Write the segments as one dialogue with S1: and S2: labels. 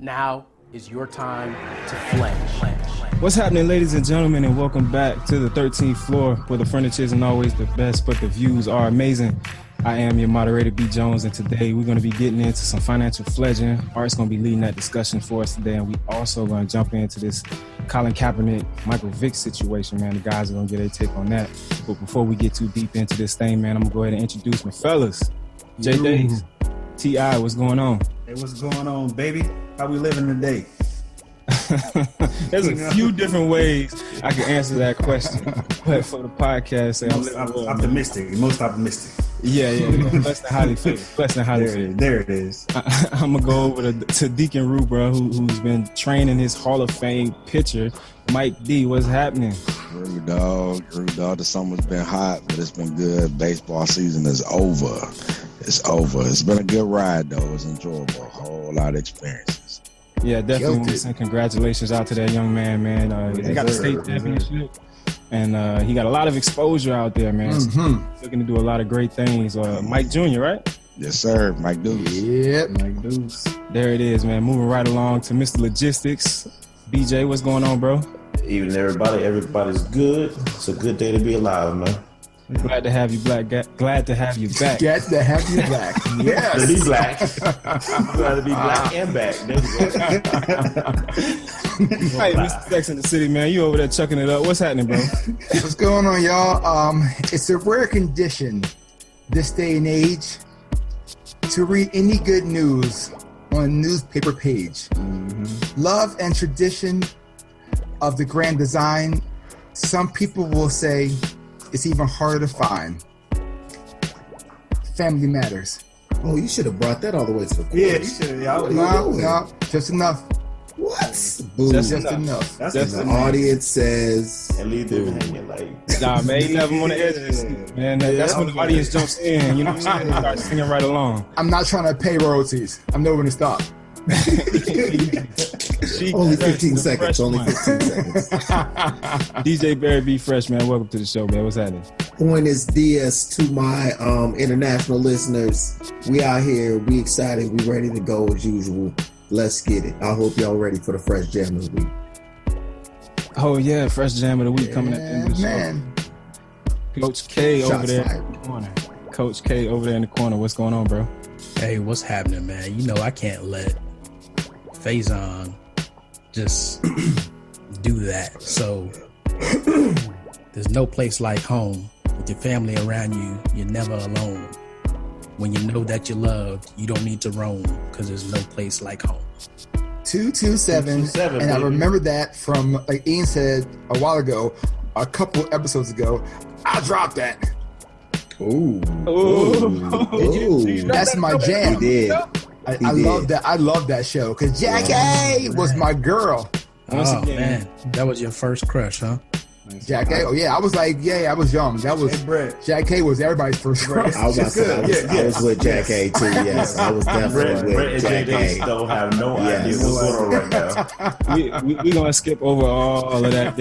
S1: Now is your time to fledge.
S2: What's happening, ladies and gentlemen, and welcome back to the 13th floor, where the furniture isn't always the best, but the views are amazing. I am your moderator, B. Jones, and today we're going to be getting into some financial fledging. Art's going to be leading that discussion for us today, and we also going to jump into this Colin Kaepernick, Michael Vick situation, man. The guys are going to get their take on that. But before we get too deep into this thing, man, I'm going to go ahead and introduce my fellas. J Days, T.I., what's going on?
S3: Hey, what's going on, baby? How we living today?
S2: There's a few different ways I can answer that question, but for the podcast, say
S3: I'm optimistic, most optimistic.
S2: Yeah, less than highly favored. Less than highly favored.
S3: There it is.
S2: I'm gonna go over to Deacon Rue, bro, who's been training his Hall of Fame pitcher, Mike D. What's happening?
S4: Rue dog. The summer's been hot, but it's been good. Baseball season is over. It's over. It's been a good ride, though. It's enjoyable. A whole lot of experiences.
S2: Yeah, definitely want to send congratulations out to that young man. He got the state championship, and he got a lot of exposure out there, man.
S5: Mm-hmm.
S2: So looking to do a lot of great things. Mike Jr., right?
S4: Yes, sir. Mike Deuce.
S5: Yep.
S3: Like dudes.
S2: There it is, man. Moving right along to Mr. Logistics. BJ, what's going on, bro?
S6: Evening, everybody. Everybody's good. It's a good day to be alive, man.
S2: Glad to have you back. Glad to have you back.
S5: Glad to have you back. Yes.
S6: To be black. Glad to be black and back. There you go.
S2: Hey, Mr. Sex in the City, man. You over there chucking it up. What's happening, bro?
S5: What's going on, y'all? It's a rare condition this day and age to read any good news on a newspaper page. Love and tradition of the grand design, some people will say it's even harder to find. Family matters.
S7: Oh, you should have brought that all the way to the court.
S3: Yeah, you should. Y'all
S5: No, just enough.
S7: What? Boo.
S2: Just
S5: Just enough.
S3: That's
S7: The audience says.
S6: And leave them hanging like.
S2: Nah, man, you never want to edit this, man. That's when the audience jumps in. You know what I'm saying? They start singing right along.
S5: I'm not trying to pay royalties. I'm nowhere to stop.
S7: Only 15 seconds. Only 15 seconds.
S2: DJ Barry B. Fresh, man. Welcome to the show, man. What's happening?
S7: Buenos dias to my international listeners. We out here. We excited. We ready to go as usual. Let's get it. I hope y'all ready for the fresh jam of the week.
S2: Oh, yeah. Fresh Jam of the Week coming at the end of the show.
S5: Man.
S2: Coach K over
S7: Shots
S2: there
S7: fired.
S2: in the corner. Coach K over there in the corner. What's going on, bro?
S8: Hey, what's happening, man? You know I can't let Faison just do that. So there's no place like home. With your family around you, you're never alone. When you know that you're loved, you don't need to roam because there's no place like home.
S5: 227,
S6: 227,
S5: and I
S6: baby.
S5: remember that from, like Ian said a while ago, a couple episodes ago. I dropped that.
S7: Ooh.
S2: Ooh.
S5: That's my jam.
S7: He did.
S5: I
S7: did.
S5: love that. I love that show because Jackie was my girl.
S2: Once
S8: Oh,
S2: again.
S8: man. That was your first crush, huh?
S5: Jackie. Oh yeah, I was like, I was young. That was
S3: Hey, Brett.
S5: Jackie was everybody's first crush.
S7: I was about to say, I was with Jack A too. Yes, I was
S6: Brett,
S7: definitely
S6: Brett
S7: with
S6: and
S7: Jack
S6: JD
S7: A.
S6: don't have no
S7: Yes.
S6: idea what's going on right now.
S2: We're going to skip over all of that.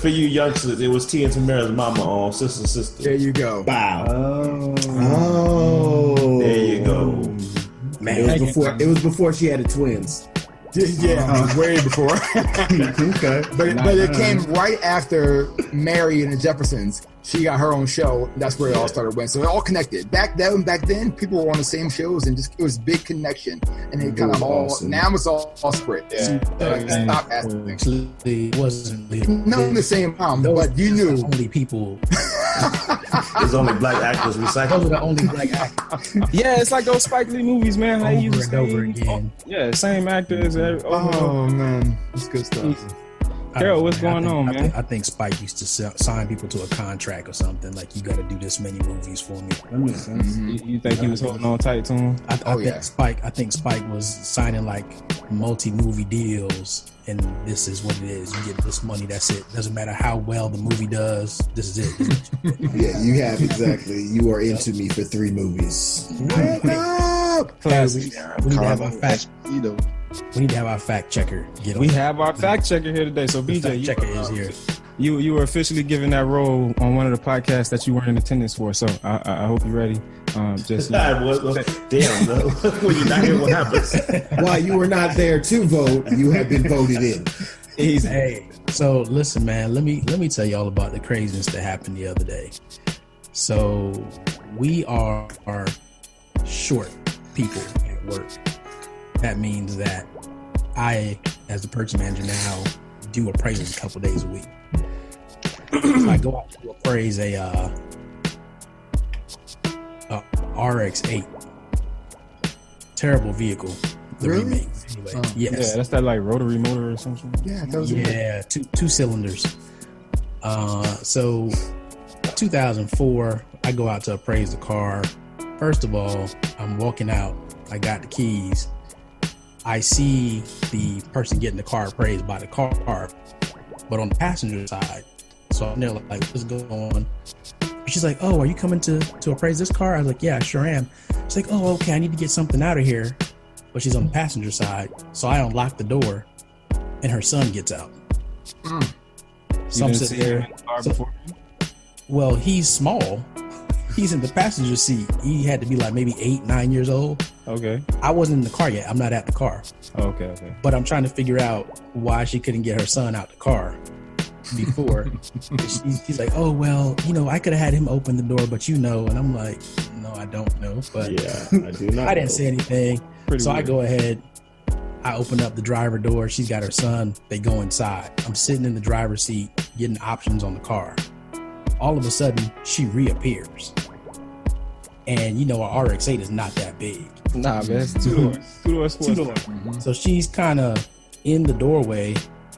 S6: For you youngsters, it was T and Tamara's mama on Sister.
S5: There you go.
S7: Bow.
S3: Oh.
S6: There you go.
S7: Man, it was before she had the twins.
S5: Yeah, way before.
S3: Okay.
S5: But it came right after Mary and the Jeffersons. She got her own show. That's where it all started went. So it all connected. Back then, people were on the same shows and it was big connection. And it kind of all,
S7: awesome.
S5: now it's all spread.
S2: Yeah.
S5: Stop asking things.
S8: Actually, it wasn't really.
S5: Not in the same time, but you knew.
S8: Only people.
S6: There's only black actors
S8: Those are
S6: recycled.
S8: the only black actors
S2: Yeah, it's like those Spike Lee movies, man. How you
S8: over
S2: use
S8: and over again.
S2: Yeah, same actors.
S5: Oh man, that's good stuff.
S8: I
S2: Carol,
S8: don't know,
S2: what's
S8: man.
S2: going on, man?
S8: I think Spike used to sign people to a contract or something. Like, you got to do this many movies for me.
S3: That makes sense.
S2: You think he was holding on tight to him?
S8: I
S5: Oh,
S8: think
S5: yeah.
S8: I think Spike was signing like multi-movie deals, and this is what it is. You get this money. That's it. Doesn't matter how well the movie does. This is it.
S7: Yeah, you have exactly. You are into me for 3 movies.
S5: Wake up!
S2: Classic.
S8: We need to have our fact.
S4: You know,
S8: We need to have our fact checker. Get on.
S2: We have our fact checker here today. So
S8: The
S2: BJ,
S8: fact checker is here.
S2: You were officially given that role on one of the podcasts that you weren't in attendance for. So I hope you're ready. Just
S6: Damn, bro. When you're not here, what happens?
S7: While you were not there to vote, you have been voted in.
S2: easy.
S8: Hey, so listen, man. Let me tell you all about the craziness that happened the other day. So we are short people at work. That means that I, as the purchase manager now, do appraisals a couple days a week. So I go out to appraise a RX-8, terrible vehicle. The
S5: Really?
S8: remake. Anyway,
S5: Oh.
S8: yes.
S2: Yeah, that's that like rotary motor or something.
S5: Yeah, those are
S8: Yeah, two cylinders. So 2004, I go out to appraise the car. First of all, I'm walking out. I got the keys. I see the person getting the car appraised by the car, but on the passenger side. So I'm there like, what's going on? She's like, oh, are you coming to appraise this car? I was like, yeah, I sure am. She's like, oh, okay, I need to get something out of here. But she's on the passenger side. So I unlock the door and her son gets out.
S2: You
S8: So I'm
S2: didn't
S8: sitting
S2: see her
S8: there.
S2: in the car
S8: So-
S2: before?
S8: Well, he's small. He's in the passenger seat. He had to be like maybe 8, 9 years old.
S2: Okay.
S8: I wasn't in the car yet. I'm not at the car.
S2: Okay.
S8: But I'm trying to figure out why she couldn't get her son out the car before. She's like, oh, well, I could have had him open the door, but And I'm like, no, I don't know. But
S6: Yeah, I do not.
S8: I didn't say anything.
S2: Pretty
S8: So I
S2: weird.
S8: go ahead. I open up the driver door. She's got her son. They go inside. I'm sitting in the driver's seat getting options on the car. All of a sudden, she reappears. And our RX-8 is not that big.
S2: Nah, man, it's two doors.
S8: Two-door. So she's kind of in the doorway,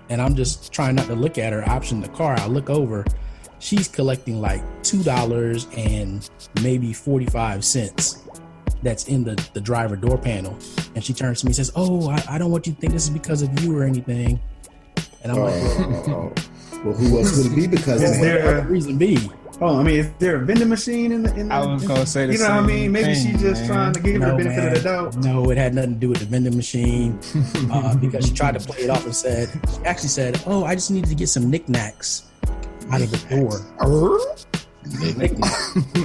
S8: and I'm just trying not to look at her option the car. I look over. She's collecting like $2 and maybe 45 cents that's in the driver door panel. And she turns to me and says, oh, I don't want you to think this is because of you or anything. And I'm like,
S7: Well, who else would it be? Because
S3: Is
S7: of
S3: there-
S8: what the reason be?
S3: Oh, I mean, is there a vending machine in the?
S2: I was gonna say the
S3: You know what I
S2: same
S3: mean? Maybe
S2: thing,
S3: she's just
S2: man.
S3: trying to give her the benefit of the doubt.
S8: No, it had nothing to do with the vending machine because she tried to play it off and she actually said, oh, I just needed to get some knickknacks out of the door.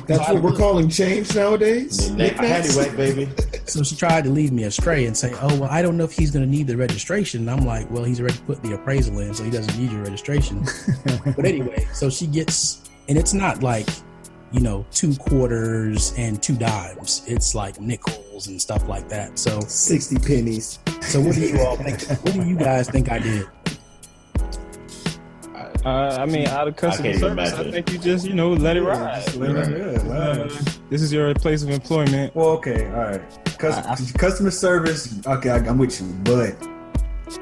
S7: That's what we're calling change nowadays.
S6: Paddywhack, baby.
S8: So she tried to lead me astray and say, oh, well, I don't know if he's going to need the registration. And I'm like, well, he's already put the appraisal in, so he doesn't need your registration. But anyway, so she gets, and it's not like, 2 quarters and 2 dimes. It's like nickels and stuff like that. So
S7: 60 pennies.
S8: So what do you all think? What do you guys think I did?
S2: I mean, out of customer
S6: I can't
S2: service, I
S6: imagine.
S2: think you just, let it ride. This is your place of employment.
S3: Well, okay, all right. Customer service. Okay, I'm with you, but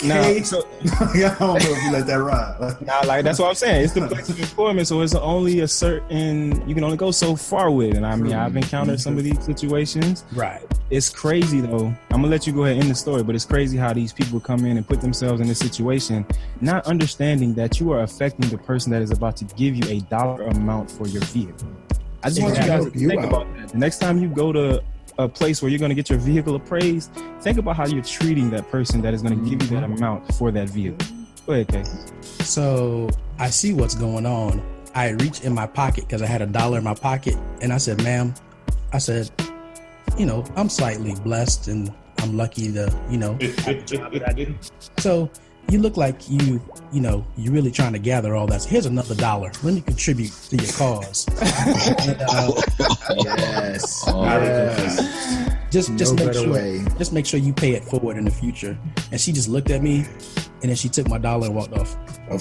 S2: Now,
S3: I
S2: so,
S3: don't know if you let that ride.
S2: now, like that's what I'm saying. It's the place of employment, so it's only you can only go so far with it. And I mean, I've encountered some of these situations.
S8: Right.
S2: It's crazy though. I'm gonna let you go ahead and end the story, but it's crazy how these people come in and put themselves in this situation, not understanding that you are affecting the person that is about to give you a dollar amount for your vehicle. I just want you guys to think about that. The next time you go to a place where you're going to get your vehicle appraised, think about how you're treating that person that is going to give you that amount for that vehicle. Go ahead, Kay.
S8: So I see what's going on. I reached in my pocket because I had $1 in my pocket, and I said, ma'am, I'm slightly blessed and I'm lucky to, have the job that I do. So you look like you're really trying to gather all that. So here's another $1. Let me contribute to your cause. And,
S5: Yes.
S8: just
S5: No
S8: make
S5: better
S8: sure,
S5: way.
S8: just make sure you pay it forward in the future. And she just looked at me, and then she took my $1 and walked off.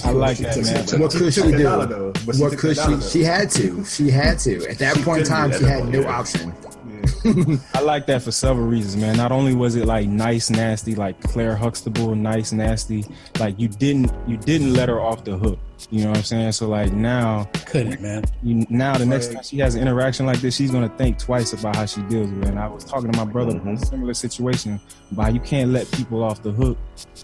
S2: I like that, man.
S5: What could she
S3: took the
S5: do?
S3: dollar, though, but she
S5: What
S3: took
S5: could
S3: the dollar,
S5: she?
S3: though.
S5: She had to. She had to. At that point in time, she had no option.
S2: I like that for several reasons, man. Not only was it like nice, nasty, like Claire Huxtable, nice, nasty, like you didn't let her off the hook. You know what I'm saying? So like now,
S8: Couldn't, man.
S2: the next time she has an interaction like this, she's gonna think twice about how she deals with it. And I was talking to my brother about a similar situation, about how you can't let people off the hook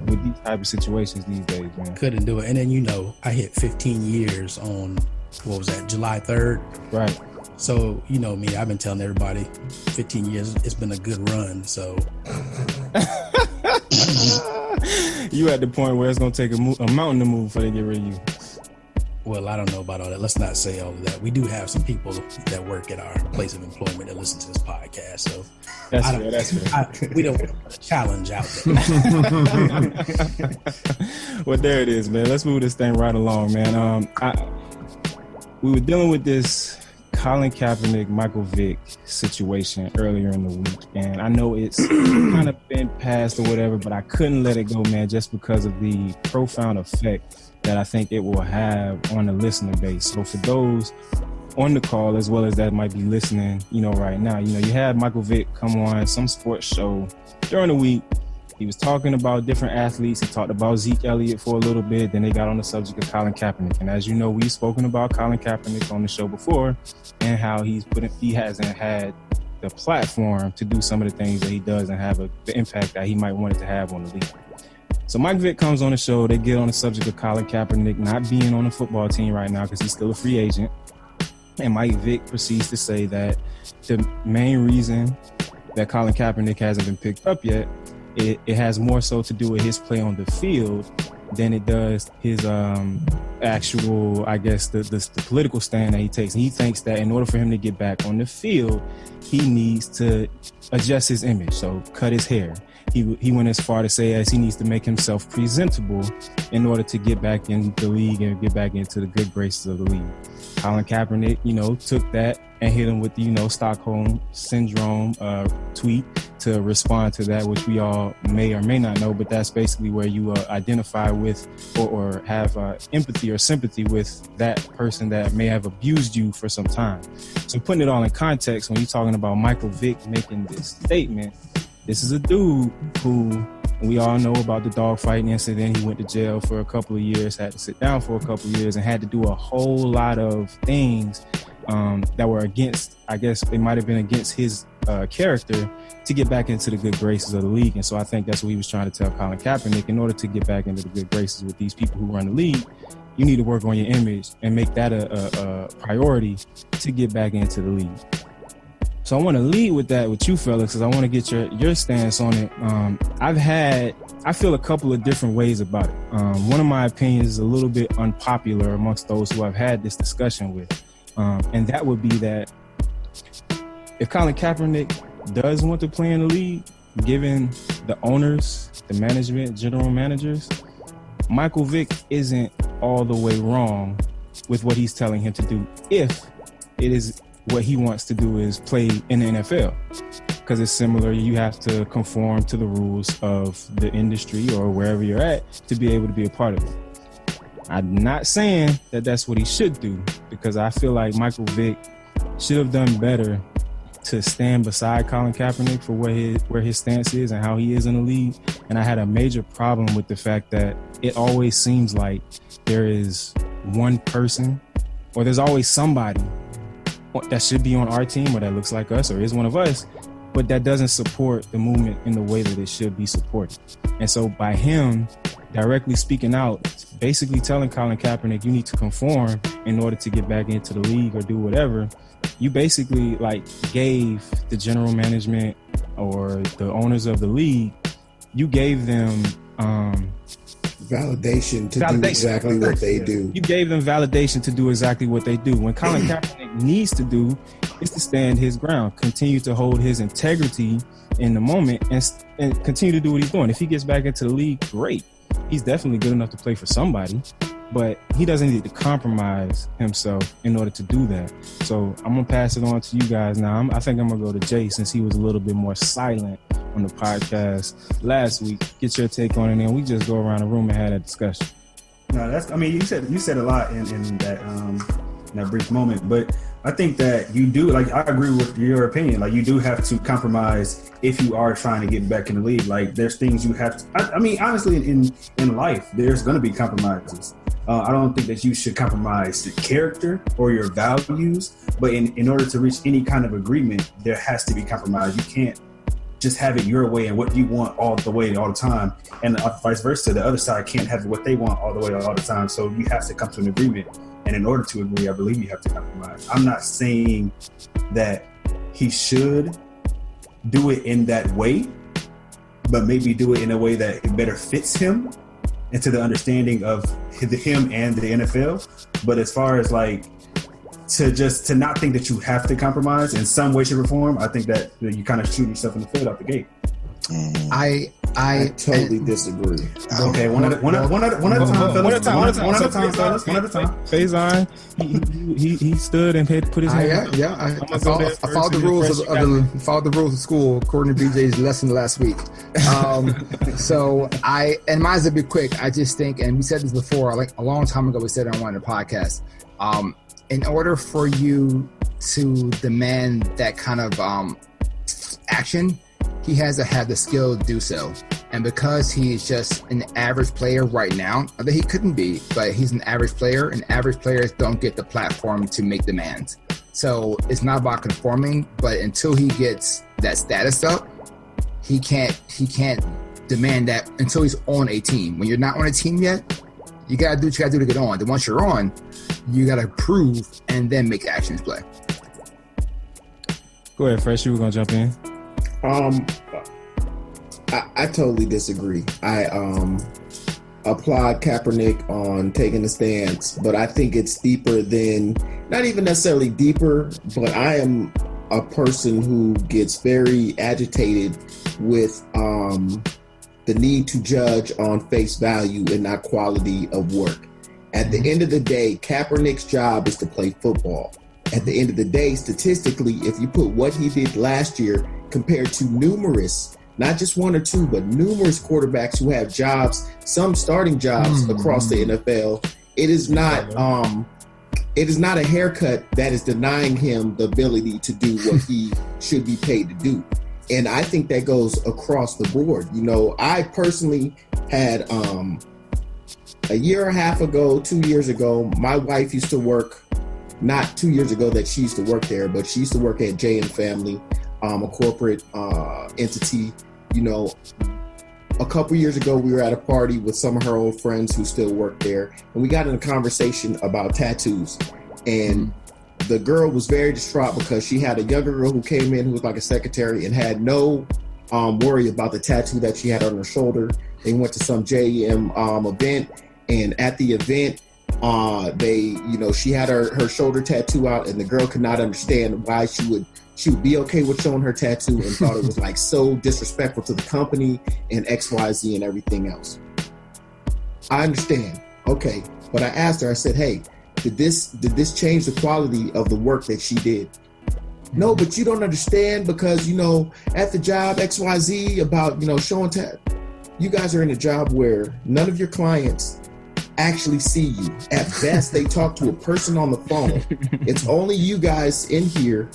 S2: with these type of situations these days, man.
S8: Couldn't do it. And then, I hit 15 years on, what was that, July 3rd?
S2: Right.
S8: So, you know me, I've been telling everybody 15 years, it's been a good run. So,
S2: You at the point where it's gonna take a mountain to move before they get rid of you.
S8: Well, I don't know about all that. Let's not say all of that. We do have some people that work at our place of employment that listen to this podcast. So
S2: That's fair.
S8: We don't want to put a challenge out there.
S2: Well, there it is, man. Let's move this thing right along, man. We were dealing with this Colin Kaepernick, Michael Vick situation earlier in the week, and I know it's kind of been passed or whatever, but I couldn't let it go, man, just because of the profound effect that I think it will have on the listener base. So for those on the call, as well as that might be listening, right now, you had Michael Vick come on some sports show during the week. He was talking about different athletes. He talked about Zeke Elliott for a little bit. Then they got on the subject of Colin Kaepernick. And as you know, we've spoken about Colin Kaepernick on the show before and how he hasn't had the platform to do some of the things that he does and have the impact that he might want it to have on the league. So Mike Vick comes on the show. They get on the subject of Colin Kaepernick not being on the football team right now because he's still a free agent. And Mike Vick proceeds to say that the main reason that Colin Kaepernick hasn't been picked up yet, it has more so to do with his play on the field than it does his actual, I guess, the political stand that he takes. And he thinks that in order for him to get back on the field, he needs to adjust his image, so cut his hair. He went as far to say as he needs to make himself presentable in order to get back in the league and get back into the good graces of the league. Colin Kaepernick, took that and hit him with the, Stockholm Syndrome tweet to respond to that, which we all may or may not know, but that's basically where you identify with or have empathy or sympathy with that person that may have abused you for some time. So putting it all in context, when you're talking about Michael Vick making this statement, this is a dude who we all know about the dogfighting incident. He went to jail for a couple of years, had to sit down for a couple of years, and had to do a whole lot of things that were against, I guess it might have been against his character to get back into the good graces of the league. And so I think that's what he was trying to tell Colin Kaepernick. In order to get back into the good graces with these people who run the league, you need to work on your image and make that a priority to get back into the league. So I want to lead with that with you fellas, because I want to get your stance on it. I feel a couple of different ways about it. One of my opinions is a little bit unpopular amongst those who I've had this discussion with. And that would be that if Colin Kaepernick does want to play in the league, given the owners, the management, general managers, Michael Vick isn't all the way wrong with what he's telling him to do if it is what he wants to do is play in the NFL. Because it's similar, you have to conform to the rules of the industry or wherever you're at to be able to be a part of it. I'm not saying that that's what he should do, because I feel like Michael Vick should have done better to stand beside Colin Kaepernick for where his stance is and how he is in the league. And I had a major problem with the fact that it always seems like there is one person, or there's always somebody that should be on our team or that looks like us or is one of us, but that doesn't support the movement in the way that it should be supported. And so by him directly speaking out, basically telling Colin Kaepernick, you need to conform in order to get back into the league or do whatever, you basically gave the general management or the owners of the league, you gave them
S7: validation to do exactly what they do.
S2: You gave them validation to do exactly what they do. When Colin Kaepernick needs to do is to stand his ground, continue to hold his integrity in the moment, and continue to do what he's doing. If he gets back into the league, great. He's definitely good enough to play for somebody, but he doesn't need to compromise himself in order to do that. So I'm going to pass it on to you guys now. I think I'm going to go to Jay, since he was a little bit more silent on the podcast last week. Get your take on it, and we just go around the room and have that discussion.
S3: No, you said a lot in that brief moment, but I think that you do, I agree with your opinion. You do have to compromise if you are trying to get back in the league. There's things you have to, honestly, in life, there's going to be compromises. I don't think that you should compromise the character or your values, but in order to reach any kind of agreement, there has to be compromise. You can't just have it your way and what you want all the way all the time, and vice versa. The other side can't have what they want all the way all the time. So you have to come to an agreement. And in order to agree, I believe you have to compromise. I'm not saying that he should do it in that way, but maybe do it in a way that it better fits him. into the understanding of him and the NFL. But as far as like to not think that you have to compromise in some way, shape, or form, I think that you kind of shoot yourself in the foot out the gate.
S7: I totally disagree.
S3: Okay, one at a time, fellas. One at a time.
S2: Faison, he stood and had to put his hand.
S5: I followed the rules of school according to BJ's lesson last week. And mine's a bit quick. I just think, and we said this before, like a long time ago, we said it on one of the podcasts. In order for you to demand that kind of action, he has to have the skill to do so. And because he's just an average player right now, not that he couldn't be, but he's an average player, and average players don't get the platform to make demands. So it's not about conforming, but until he gets that status up, he can't demand that until he's on a team. When you're not on a team yet, you gotta do what you gotta do to get on. Then once you're on, you gotta prove and then make actions play.
S2: Go ahead, Fresh. You were gonna jump in.
S7: I totally disagree. I applaud Kaepernick on taking a stance, but I think it's deeper than, not even necessarily deeper, but I am a person who gets very agitated with the need to judge on face value and not quality of work. At the end of the day, Kaepernick's job is to play football. At the end of the day, statistically, if you put what he did last year compared to numerous, not just one or two, but numerous quarterbacks who have jobs, some starting jobs across the NFL, it is not a haircut that is denying him the ability to do what he should be paid to do. And I think that goes across the board. You know, I personally had a year and a half ago, 2 years ago, my wife used to work, not 2 years ago that she used to work there, but she used to work at J & Family, a corporate entity. You know, a couple years ago, we were at a party with some of her old friends who still work there, and we got in a conversation about tattoos. And the girl was very distraught because she had a younger girl who came in who was like a secretary and had no worry about the tattoo that she had on her shoulder. They went to some JM event, and at the event, she had her shoulder tattoo out, and the girl could not understand why she would be okay with showing her tattoo and thought it was like so disrespectful to the company and XYZ and everything else. I understand. Okay. But I asked her, I said, hey, did this change the quality of the work that she did? No, but you don't understand because, at the job XYZ about, showing you guys are in a job where none of your clients actually see you. At best, they talk to a person on the phone. It's only you guys in here,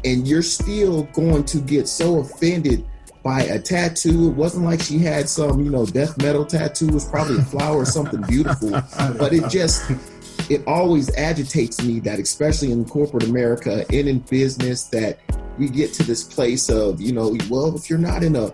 S7: and you're still going to get so offended by a tattoo. It wasn't like she had some, death metal tattoo. It was probably a flower or something beautiful. But it always agitates me that, especially in corporate America and in business, that we get to this place of, well, if you're not in a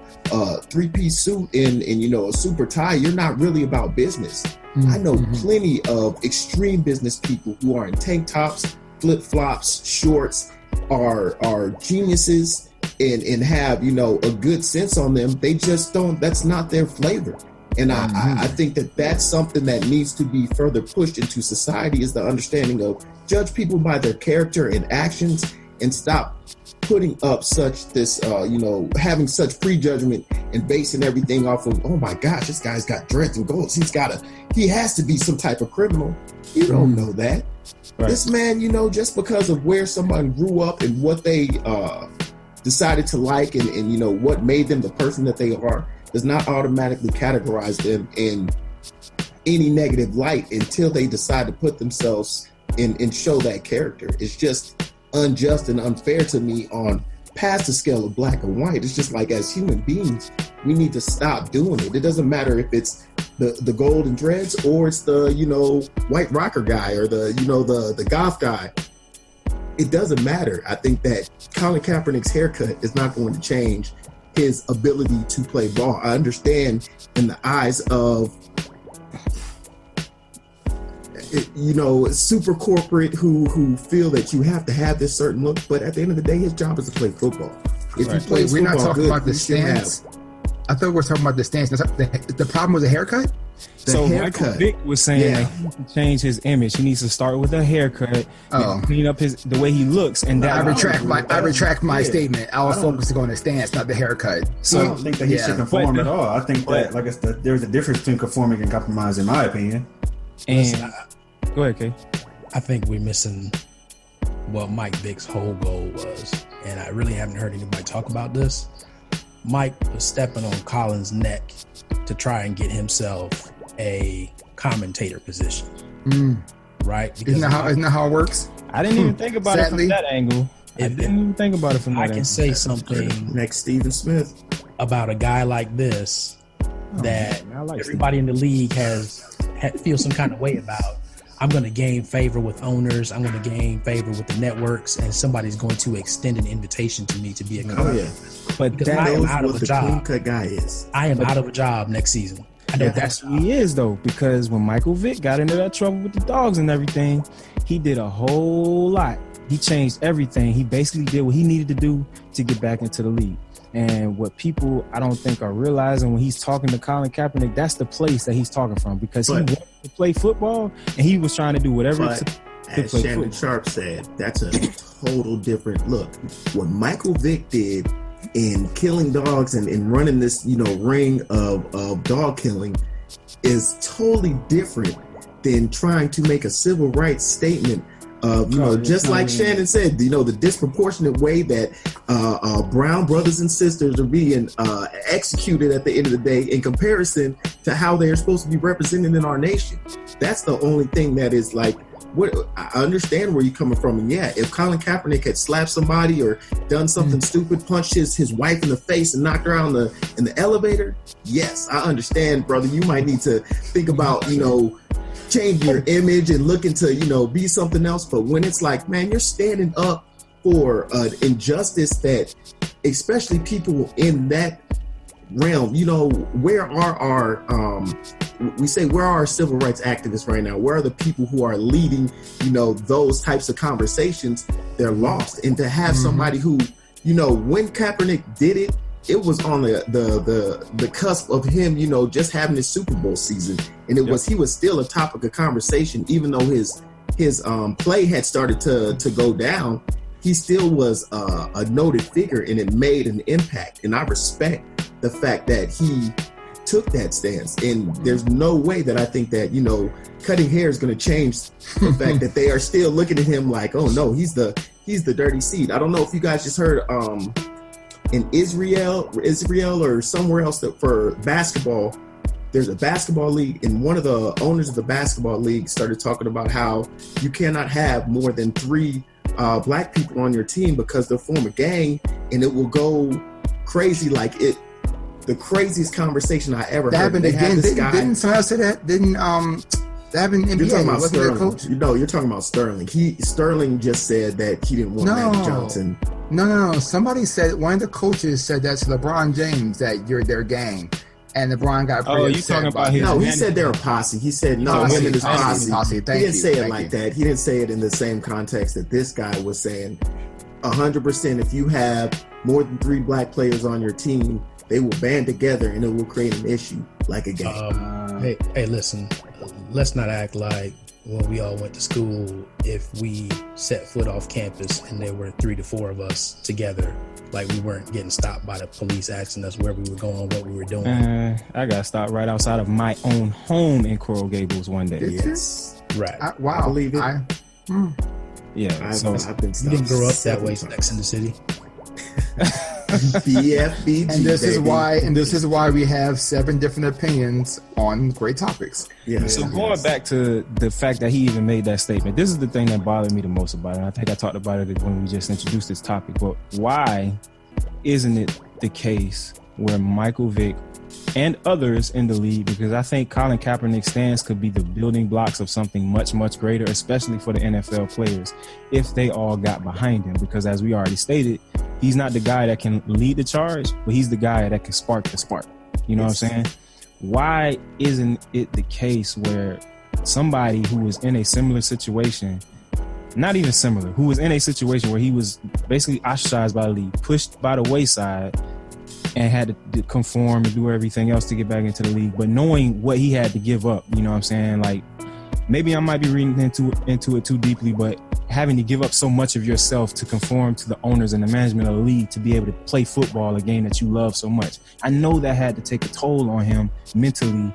S7: three-piece suit and a super tie, you're not really about business. I know plenty of extreme business people who are in tank tops, flip-flops, shorts, are geniuses and have, a good sense on them. They just don't, that's not their flavor. And I think that's something that needs to be further pushed into society, is the understanding of judge people by their character and actions, and stop putting up having such prejudgment and basing everything off of, oh my gosh, this guy's got dreads and goals. He has to be some type of criminal. You don't know that. Right. This man, just because of where someone grew up and what they decided to like and what made them the person that they are, does not automatically categorize them in any negative light until they decide to put themselves in and show that character. It's just unjust and unfair to me on past the scale of black and white. It's just like, as human beings, we need to stop doing it. It doesn't matter if it's the golden dreads or it's the, white rocker guy or the goth guy. It doesn't matter. I think that Colin Kaepernick's haircut is not going to change his ability to play ball. I understand in the eyes of, super corporate who feel that you have to have this certain look, but at the end of the day, his job is to play football. If he plays
S5: we're
S7: football,
S5: not talking about the stance. I thought we were talking about the stance. The problem was the haircut?
S2: So
S7: haircut.
S2: Michael Vick was saying
S7: Yeah.
S2: that he needs to change his image. He needs to start with a haircut, and clean up the way he looks, and that
S5: I retract my statement. I was focusing on the stance, not the haircut.
S3: So I don't think that he should conform at all. I think that, like I said, there's a difference between conforming and compromise, in my opinion.
S2: And go ahead, Kay.
S8: I think we're missing what Mike Vick's whole goal was, and I really haven't heard anybody talk about this. Mike was stepping on Colin's neck to try and get himself a commentator position, right? Because
S5: Isn't that how it works?
S2: I didn't even think about it from that angle. I didn't even think about it from that
S8: I
S2: angle.
S8: can say something
S7: Next Stephen Smith.
S8: about a guy like this that everybody in the league feels some kind of way about. I'm going to gain favor with owners. I'm going to gain favor with the networks, and somebody's going to extend an invitation to me to be a coach.
S7: Oh yeah,
S2: But
S8: Because
S2: that
S8: I am
S7: knows
S8: out of
S7: what
S8: a
S7: the
S8: job.
S7: clean cut guy is.
S8: I am out of a job next season. I don't
S2: that's who he is, though, because when Michael Vick got into that trouble with the dogs and everything, he did a whole lot. He changed everything. He basically did what he needed to do to get back into the league. And what people, I don't think, are realizing when he's talking to Colin Kaepernick, that's the place that he's talking from, because he wanted to play football and he was trying to do whatever it took to
S7: As
S2: play
S7: Shannon
S2: football.
S7: Sharp said, that's a total different look. What Michael Vick did in killing dogs and running this, ring of dog killing is totally different than trying to make a civil rights statement of, just like Shannon said, the disproportionate way that brown brothers and sisters are being executed at the end of the day in comparison to how they're supposed to be represented in our nation. That's the only thing that is like, what I understand where you're coming from. And yeah, if Colin Kaepernick had slapped somebody or done something stupid, punched his wife in the face and knocked her out in the elevator, yes, I understand, brother. You might need to think about, change your image and look into, be something else. But when it's like, man, you're standing up for an injustice that, especially people in that realm, where are our where are our civil rights activists right now? Where are the people who are leading, those types of conversations? They're lost. And to have somebody who, when Kaepernick did it, it was on the cusp of him, just having his Super Bowl season, and he was still a topic of conversation, even though his play had started to go down. He still was a noted figure, and it made an impact. And I respect the fact that he took that stance. And there's no way that I think that cutting hair is going to change the fact that they are still looking at him like, oh no, he's the dirty seed. I don't know if you guys just heard. In Israel or somewhere else that for basketball, there's a basketball league, and one of the owners of the basketball league started talking about how you cannot have more than 3 black people on your team because they'll form a gang and it will go crazy. Like the craziest conversation I ever heard.
S5: Happened again. Didn't someone else say that? Didn't that happened in NBA?
S7: You're talking about
S5: Wasn't there a
S7: Sterling.
S5: coach?
S7: You're talking about Sterling. Sterling just said that he didn't want Magic Johnson.
S5: No. Somebody said, one of the coaches said that to LeBron James, that you're their gang. And LeBron got pretty upset
S2: talking about his
S7: No, he said they're a posse. He said, no, him and his posse. He didn't say it like that. He didn't say it in the same context that this guy was saying. 100%, if you have more than 3 black players on your team, they will band together and it will create an issue like a gang.
S8: Hey, listen, let's not act like when we all went to school, if we set foot off campus and there were 3 to 4 of us together, like we weren't getting stopped by the police asking us where we were going, what we were doing.
S2: I got stopped right outside of my own home in Coral Gables one day.
S7: Yes.
S8: Right.
S5: Wow.
S7: I believe it.
S2: Yeah.
S7: I've been stopped.
S8: You didn't grow up that way,
S7: times.
S8: Sex in the City.
S7: BFBG,
S5: And this
S7: baby.
S5: is why we have 7 different opinions on great topics.
S7: Yeah.
S2: So going back to the fact that he even made that statement, this is the thing that bothered me the most about it. And I think I talked about it when we just introduced this topic. But why isn't it the case where Michael Vick and others in the league, because I think Colin Kaepernick's stance could be the building blocks of something much, much greater, especially for the NFL players, if they all got behind him. Because as we already stated, he's not the guy that can lead the charge, but he's the guy that can spark the spark. You know what I'm saying? Why isn't it the case where somebody who was in a similar situation, not even similar, who was in a situation where he was basically ostracized by the league, pushed by the wayside, and had to conform and do everything else to get back into the league. But knowing what he had to give up, you know what I'm saying? Like, maybe I might be reading into it too deeply, but having to give up so much of yourself to conform to the owners and the management of the league to be able to play football, a game that you love so much. I know that had to take a toll on him mentally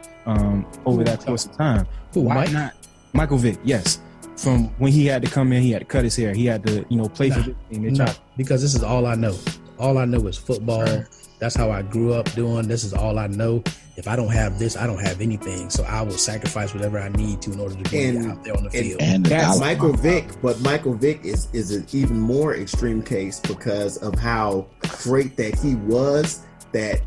S2: over that course of time. Why not? Michael Vick, yes. From when he had to come in, he had to cut his hair. He had to, play for the team.
S8: Because this is all I know. All I know is football. Right. That's how I grew up doing. This is all I know. If I don't have this, I don't have anything. So I will sacrifice whatever I need to in order to be out there on the field.
S7: And that's Michael Vick, but Michael Vick is an even more extreme case because of how great that he was. That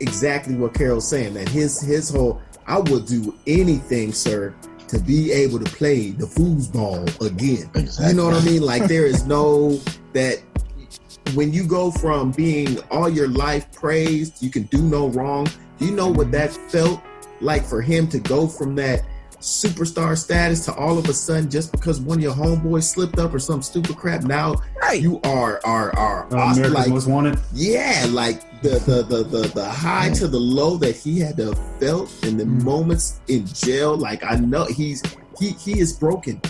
S7: exactly what Carol's saying. That his whole, I would do anything, sir, to be able to play the foosball again. Exactly. You know what I mean? Like, there is no that. When you go from being all your life praised, you can do no wrong. Do you know what that felt like for him to go from that superstar status to all of a sudden, just because one of your homeboys slipped up or some stupid crap, now you are
S3: America's
S7: like,
S3: Most Wanted?
S7: Yeah, like the high to the low that he had to have felt in the moments in jail. Like, I know he is broken.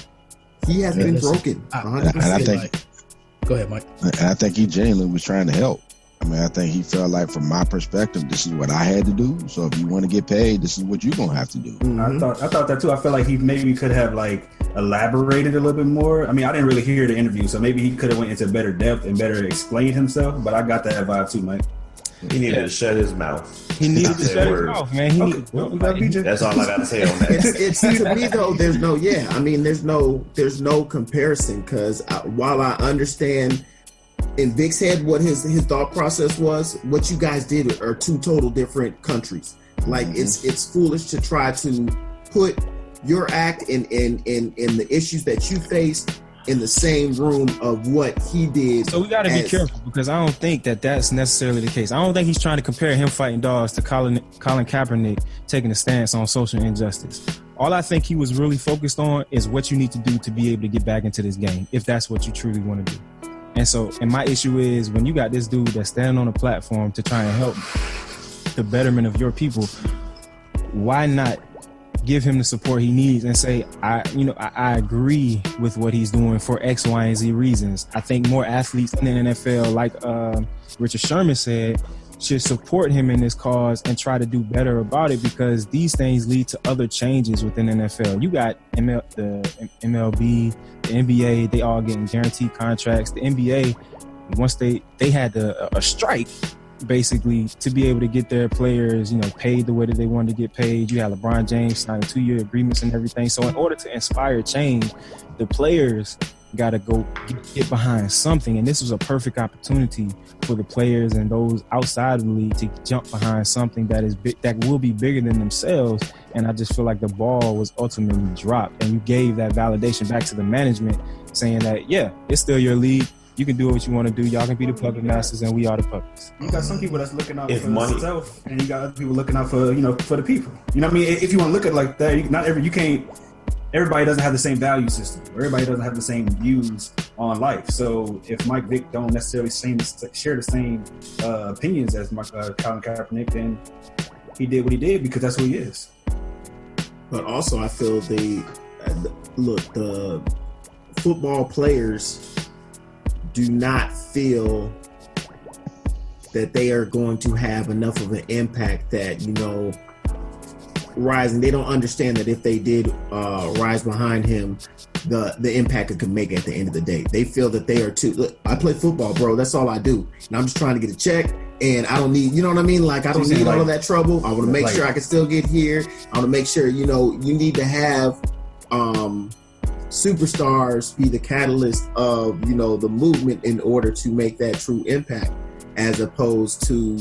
S7: He has been broken. 100%.
S4: And I think.
S8: Go ahead, Mike.
S4: And I think he genuinely was trying to help. I mean, I think he felt like, from my perspective, this is what I had to do. So if you want to get paid, this is what you're going to have to do.
S3: Mm-hmm. I thought that too. I felt like he maybe could have like elaborated a little bit more. I mean, I didn't really hear the interview, so maybe he could have went into better depth and better explained himself. But I got that vibe too, Mike.
S6: He needed to shut his mouth.
S2: He needed to shut his mouth, man.
S6: That's all I got to say on that.
S7: It's to me though. There's no comparison, because while I understand in Vic's head what his thought process was, what you guys did are two total different countries. Like, it's foolish to try to put your act in the issues that you faced in the same room of what he did.
S2: So we got to be careful, because I don't think that that's necessarily the case. I don't think he's trying to compare him fighting dogs to Colin Kaepernick taking a stance on social injustice. All I think he was really focused on is what you need to do to be able to get back into this game, if that's what you truly want to do. And my issue is, when you got this dude that's standing on a platform to try and help the betterment of your people, why not give him the support he needs and say, I agree with what he's doing for X, Y, and Z reasons. I think more athletes in the NFL, like Richard Sherman said, should support him in this cause and try to do better about it, because these things lead to other changes within the NFL. You got the MLB, the NBA, they all getting guaranteed contracts. The NBA, once they had a strike, basically, to be able to get their players, paid the way that they wanted to get paid. You had LeBron James signing 2-year agreements and everything. So in order to inspire change, the players got to go get behind something. And this was a perfect opportunity for the players and those outside of the league to jump behind something that is big, that will be bigger than themselves. And I just feel like the ball was ultimately dropped, and you gave that validation back to the management, saying that, yeah, it's still your league. You can do what you want to do. Y'all can be the puppet masters, and we are the puppets.
S3: You got some people that's looking out for themselves, and you got other people looking out for for the people. You know what I mean? If you want to look at it like that, everybody doesn't have the same value system. Everybody doesn't have the same views on life. So if Mike Vick don't necessarily share the same opinions as Colin Kaepernick, then he did what he did because that's who he is.
S7: But also, I feel the football players do not feel that they are going to have enough of an impact that, rising. They don't understand that if they did rise behind him, the impact it could make at the end of the day. They feel that they are too. Look, I play football, bro. That's all I do. And I'm just trying to get a check. And I don't need, you know what I mean? Like, I don't need all of that trouble. I want to make sure I can still get here. I want to make sure, you need to have superstars be the catalyst of, the movement in order to make that true impact, as opposed to,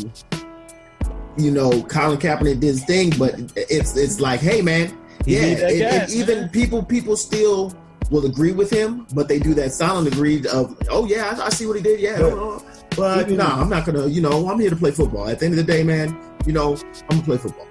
S7: Colin Kaepernick did his thing, but it's like, hey man, even people still will agree with him, but they do that silent agree of, oh yeah, I see what he did, but I'm not gonna, I'm here to play football. At the end of the day, man, I'm gonna play football.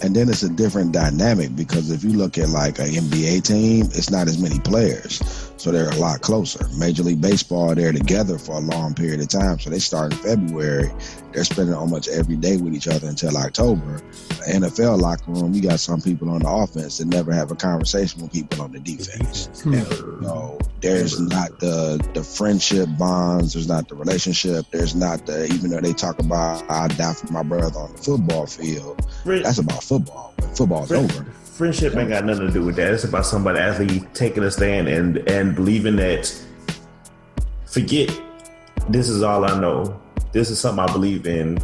S4: And then it's a different dynamic, because if you look at like an NBA team, it's not as many players. So they're a lot closer. Major League Baseball, they're together for a long period of time. So they start in February. They're spending almost every day with each other until October. The NFL locker room, you got some people on the offense that never have a conversation with people on the defense. So there's not the friendship bonds. There's not the relationship. There's not the, even though they talk about I die for my brother on the football field, that's about football. When football's over.
S6: Friendship ain't got nothing to do with that. It's about somebody actually taking a stand and believing that, forget, this is all I know. This is something I believe in.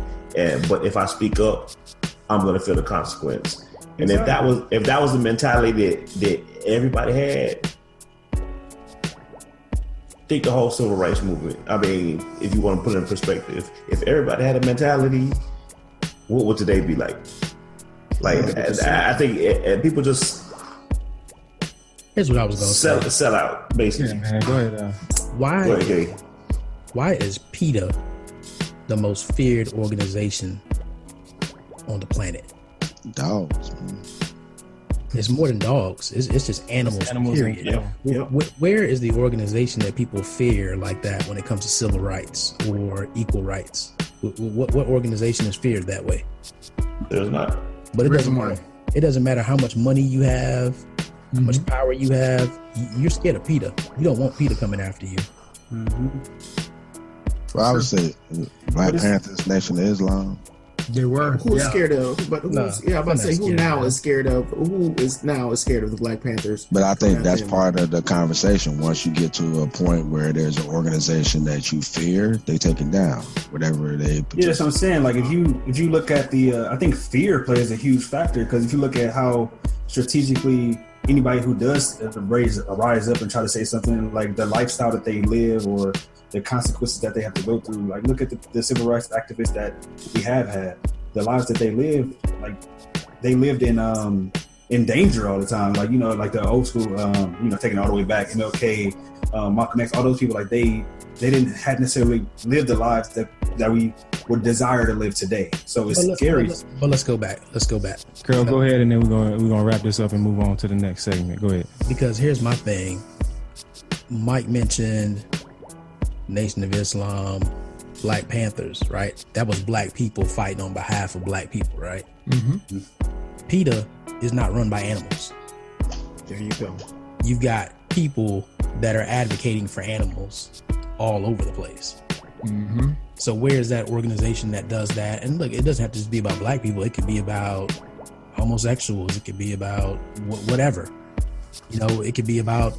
S6: But if I speak up, I'm going to feel the consequence. And if that was the mentality that everybody had, take the whole civil rights movement. I mean, if you want to put it in perspective, if everybody had a mentality, what would today be like? Like, I think people just.
S8: Here's what I was going to say.
S6: Sell out, basically.
S2: Yeah, man. Go ahead.
S8: Why is PETA the most feared organization on the planet?
S4: Dogs, man.
S8: It's more than dogs. It's just animals. Period.
S6: Yep.
S8: Where is the organization that people fear like that when it comes to civil rights or equal rights? What organization is feared that way?
S6: There's not.
S8: But it doesn't matter. It doesn't matter how much money you have, how much power you have. You're scared of PETA. You don't want PETA coming after you.
S4: Well, I would say Black Panthers, Nation of Islam.
S5: They were.
S7: Who's scared of? But who's? I'm about to say who now is scared of? Who is now scared of the Black Panthers?
S4: But I think that's part of the conversation. Once you get to a point where there's an organization that you fear, they take it down. Whatever they.
S3: Yeah, that's what I'm saying. Like if you look at the, I think fear plays a huge factor, because if you look at how strategically anybody who does rise up and try to say something, like the lifestyle that they live or the consequences that they have to go through. Like, look at the civil rights activists that we have had. The lives that they lived, like they lived in danger all the time. Like, like the old school, taking it all the way back, MLK, Malcolm X, all those people, like they hadn't necessarily lived the lives that we would desire to live today. So it's scary.
S8: But let's go back.
S2: Carl, go ahead, and then we're gonna wrap this up and move on to the next segment. Go ahead.
S8: Because here's my thing. Mike mentioned Nation of Islam, Black Panthers, right? That was black people fighting on behalf of black people, right? PETA is not run by animals.
S5: There you go.
S8: You've got people that are advocating for animals all over the place. So where is that organization that does that? And look, it doesn't have to just be about black people. It could be about homosexuals. It could be about whatever. It could be about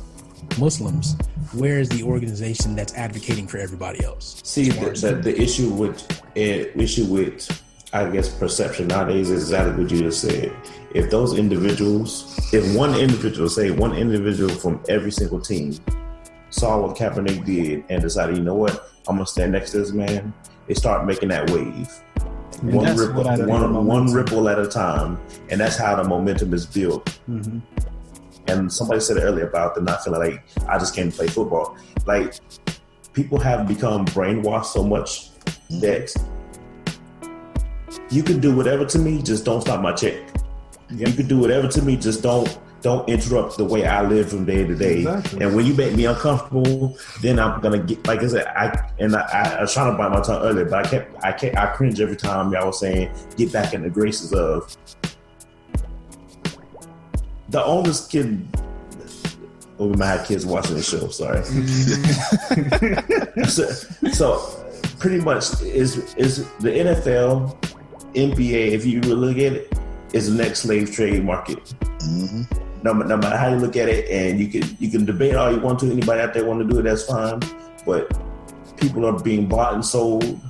S8: Muslims. Where is the organization that's advocating for everybody else?
S6: See, the issue with I guess perception nowadays is exactly what you just said. If one individual from every single team saw what Kaepernick did and decided, you know what, I'm gonna stand next to this man, they start making that wave. One ripple at a time, and that's how the momentum is built. And somebody said earlier about them not feeling like I just came to play football. Like, people have become brainwashed so much that you can do whatever to me, just don't stop my check. You can do whatever to me, just don't interrupt the way I live from day to day. Exactly. And when you make me uncomfortable, then I'm gonna get, like I said, I was trying to bite my tongue earlier, but I cringe every time y'all was saying get back in the graces of the oldest kid. Oh, we might have kids watching the show. Sorry. so pretty much is the NFL, NBA. If you really look at it, is the next slave trade market. No matter how you look at it, and you can debate all you want to. Anybody out there want to do it, that's fine. But people are being bought and sold,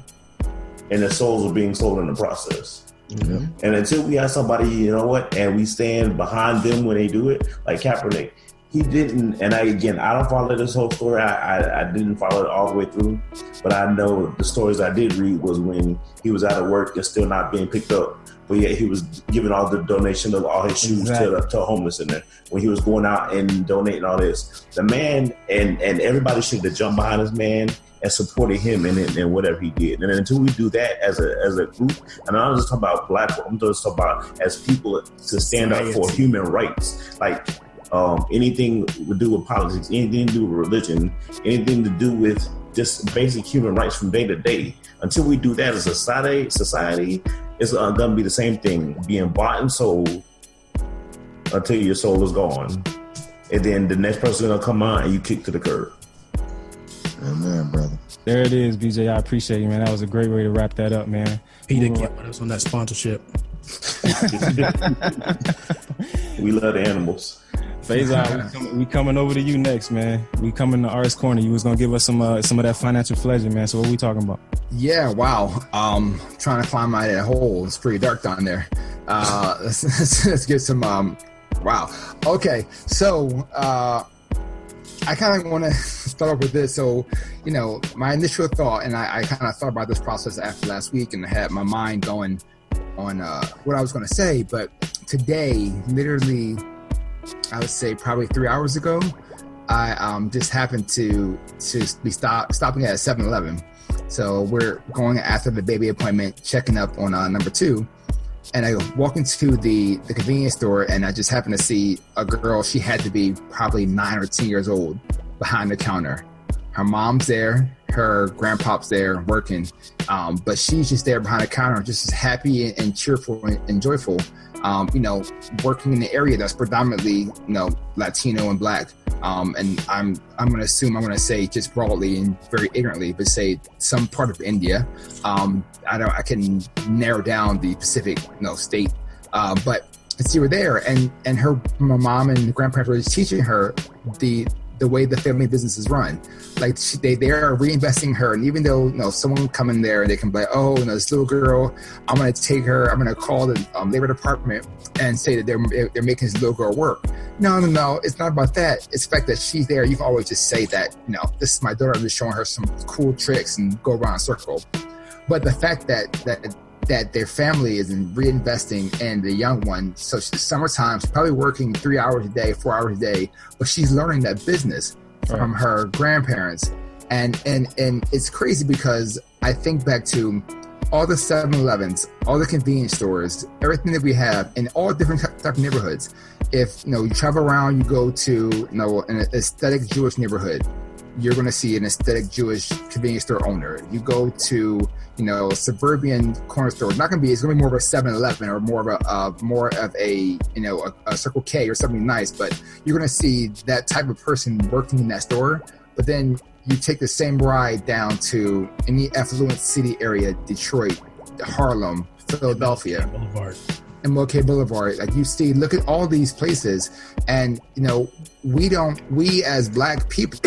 S6: and their souls are being sold in the process. And until we have somebody, and we stand behind them when they do it, like Kaepernick, he didn't. And I don't follow this whole story. I didn't follow it all the way through, but I know the stories I did read was when he was out of work and still not being picked up. But yet he was giving all the donation of all his shoes to a homeless in there. When he was going out and donating all this, the man and everybody should have jumped behind this man and supported him in whatever he did. And until we do that as a group, and I'm not just talking about black people, I'm just talking about as people to stand up for human rights. Like anything to do with politics, anything to do with religion, anything to do with just basic human rights from day to day. Until we do that as a society, it's going to be the same thing, being bought and sold until your soul is gone. And then the next person going to come on and you kick to the curb.
S4: Amen, brother.
S2: There it is, BJ. I appreciate you, man. That was a great way to wrap that up, man.
S8: Peter, get with us on that sponsorship.
S6: We love the animals.
S2: Faison, we coming over to you next, man. We coming to Artist Corner. You was gonna give us some of that financial fledging, man. So what we talking about?
S5: Yeah, wow. Trying to climb out of that hole. It's pretty dark down there. Let's get some. Wow. Okay, so I kind of want to start off with this. So, my initial thought, and I kind of thought about this process after last week, and I had my mind going on what I was going to say. But today, literally, I would say probably 3 hours ago, I just happened to be stopping at 7-Eleven. So we're going after the baby appointment, checking up on number 2. And I walk into the convenience store, and I just happened to see a girl. She had to be probably 9 or 10 years old behind the counter. Her mom's there, her grandpa's there working, but she's just there behind the counter, just as happy and cheerful and joyful, working in the area that's predominantly, Latino and Black. And I'm going to say just broadly and very ignorantly, but say some part of India. I can narrow down the specific, state, but she were there, and my mom and grandparents were teaching her the way the family business is run. Like they are reinvesting her, and even though someone come in there, they can be like, oh, this little girl, I'm going to take her, I'm going to call the labor department and say that they're making this little girl work. No, it's not about that. It's the fact that she's there. You can always just say that, this is my daughter, I'm just showing her some cool tricks and go around in a circle. But the fact that their family is reinvesting in the young one, so summertime, she's probably working 3 hours a day, 4 hours a day, but she's learning that business from her grandparents. And it's crazy because I think back to all the 7-Elevens, all the convenience stores, everything that we have in all different type of neighborhoods. If you travel around, you go to an aesthetic Jewish neighborhood, you're going to see an aesthetic Jewish convenience store owner. You go to suburban corner store, it's going to be more of a 7-Eleven or more of a Circle K or something nice, but you're going to see that type of person working in that store. But then you take the same ride down to any affluent city area, Detroit, Harlem, Philadelphia, MLK Boulevard. Like you see, look at all these places, and we as Black people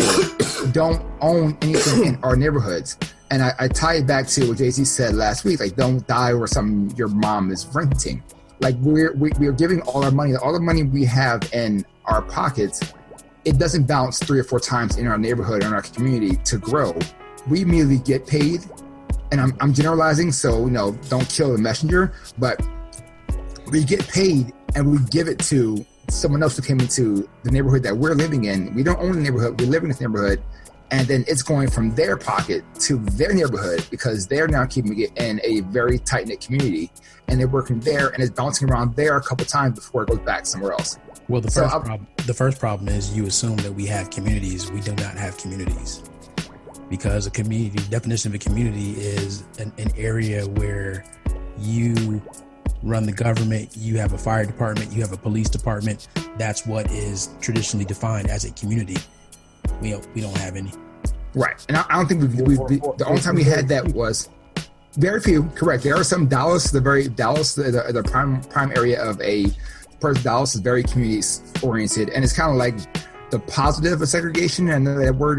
S5: don't own anything in our neighborhoods. And I tie it back to what Jay-Z said last week, like, don't die over something your mom is renting. Like we're giving all the money we have in our pockets. It doesn't bounce 3 or 4 times in our neighborhood, in our community to grow. We immediately get paid, and I'm generalizing, so don't kill the messenger, but we get paid and we give it to someone else who came into the neighborhood that we're living in. We don't own the neighborhood, we live in this neighborhood, and then it's going from their pocket to their neighborhood because they're now keeping it in a very tight-knit community, and they're working there, and it's bouncing around there a couple times before it goes back somewhere else.
S8: Well, the first problem is you assume that we have communities. We do not have communities, because a community, definition of a community is an area where you run the government, you have a fire department, you have a police department. That's what is traditionally defined as a community. We don't have any.
S5: Right, and I don't think the only time we had that was very few. Correct. There are some Dallas, the prime area of a person. Dallas is very community oriented, and it's kind of like the positive of segregation. And that word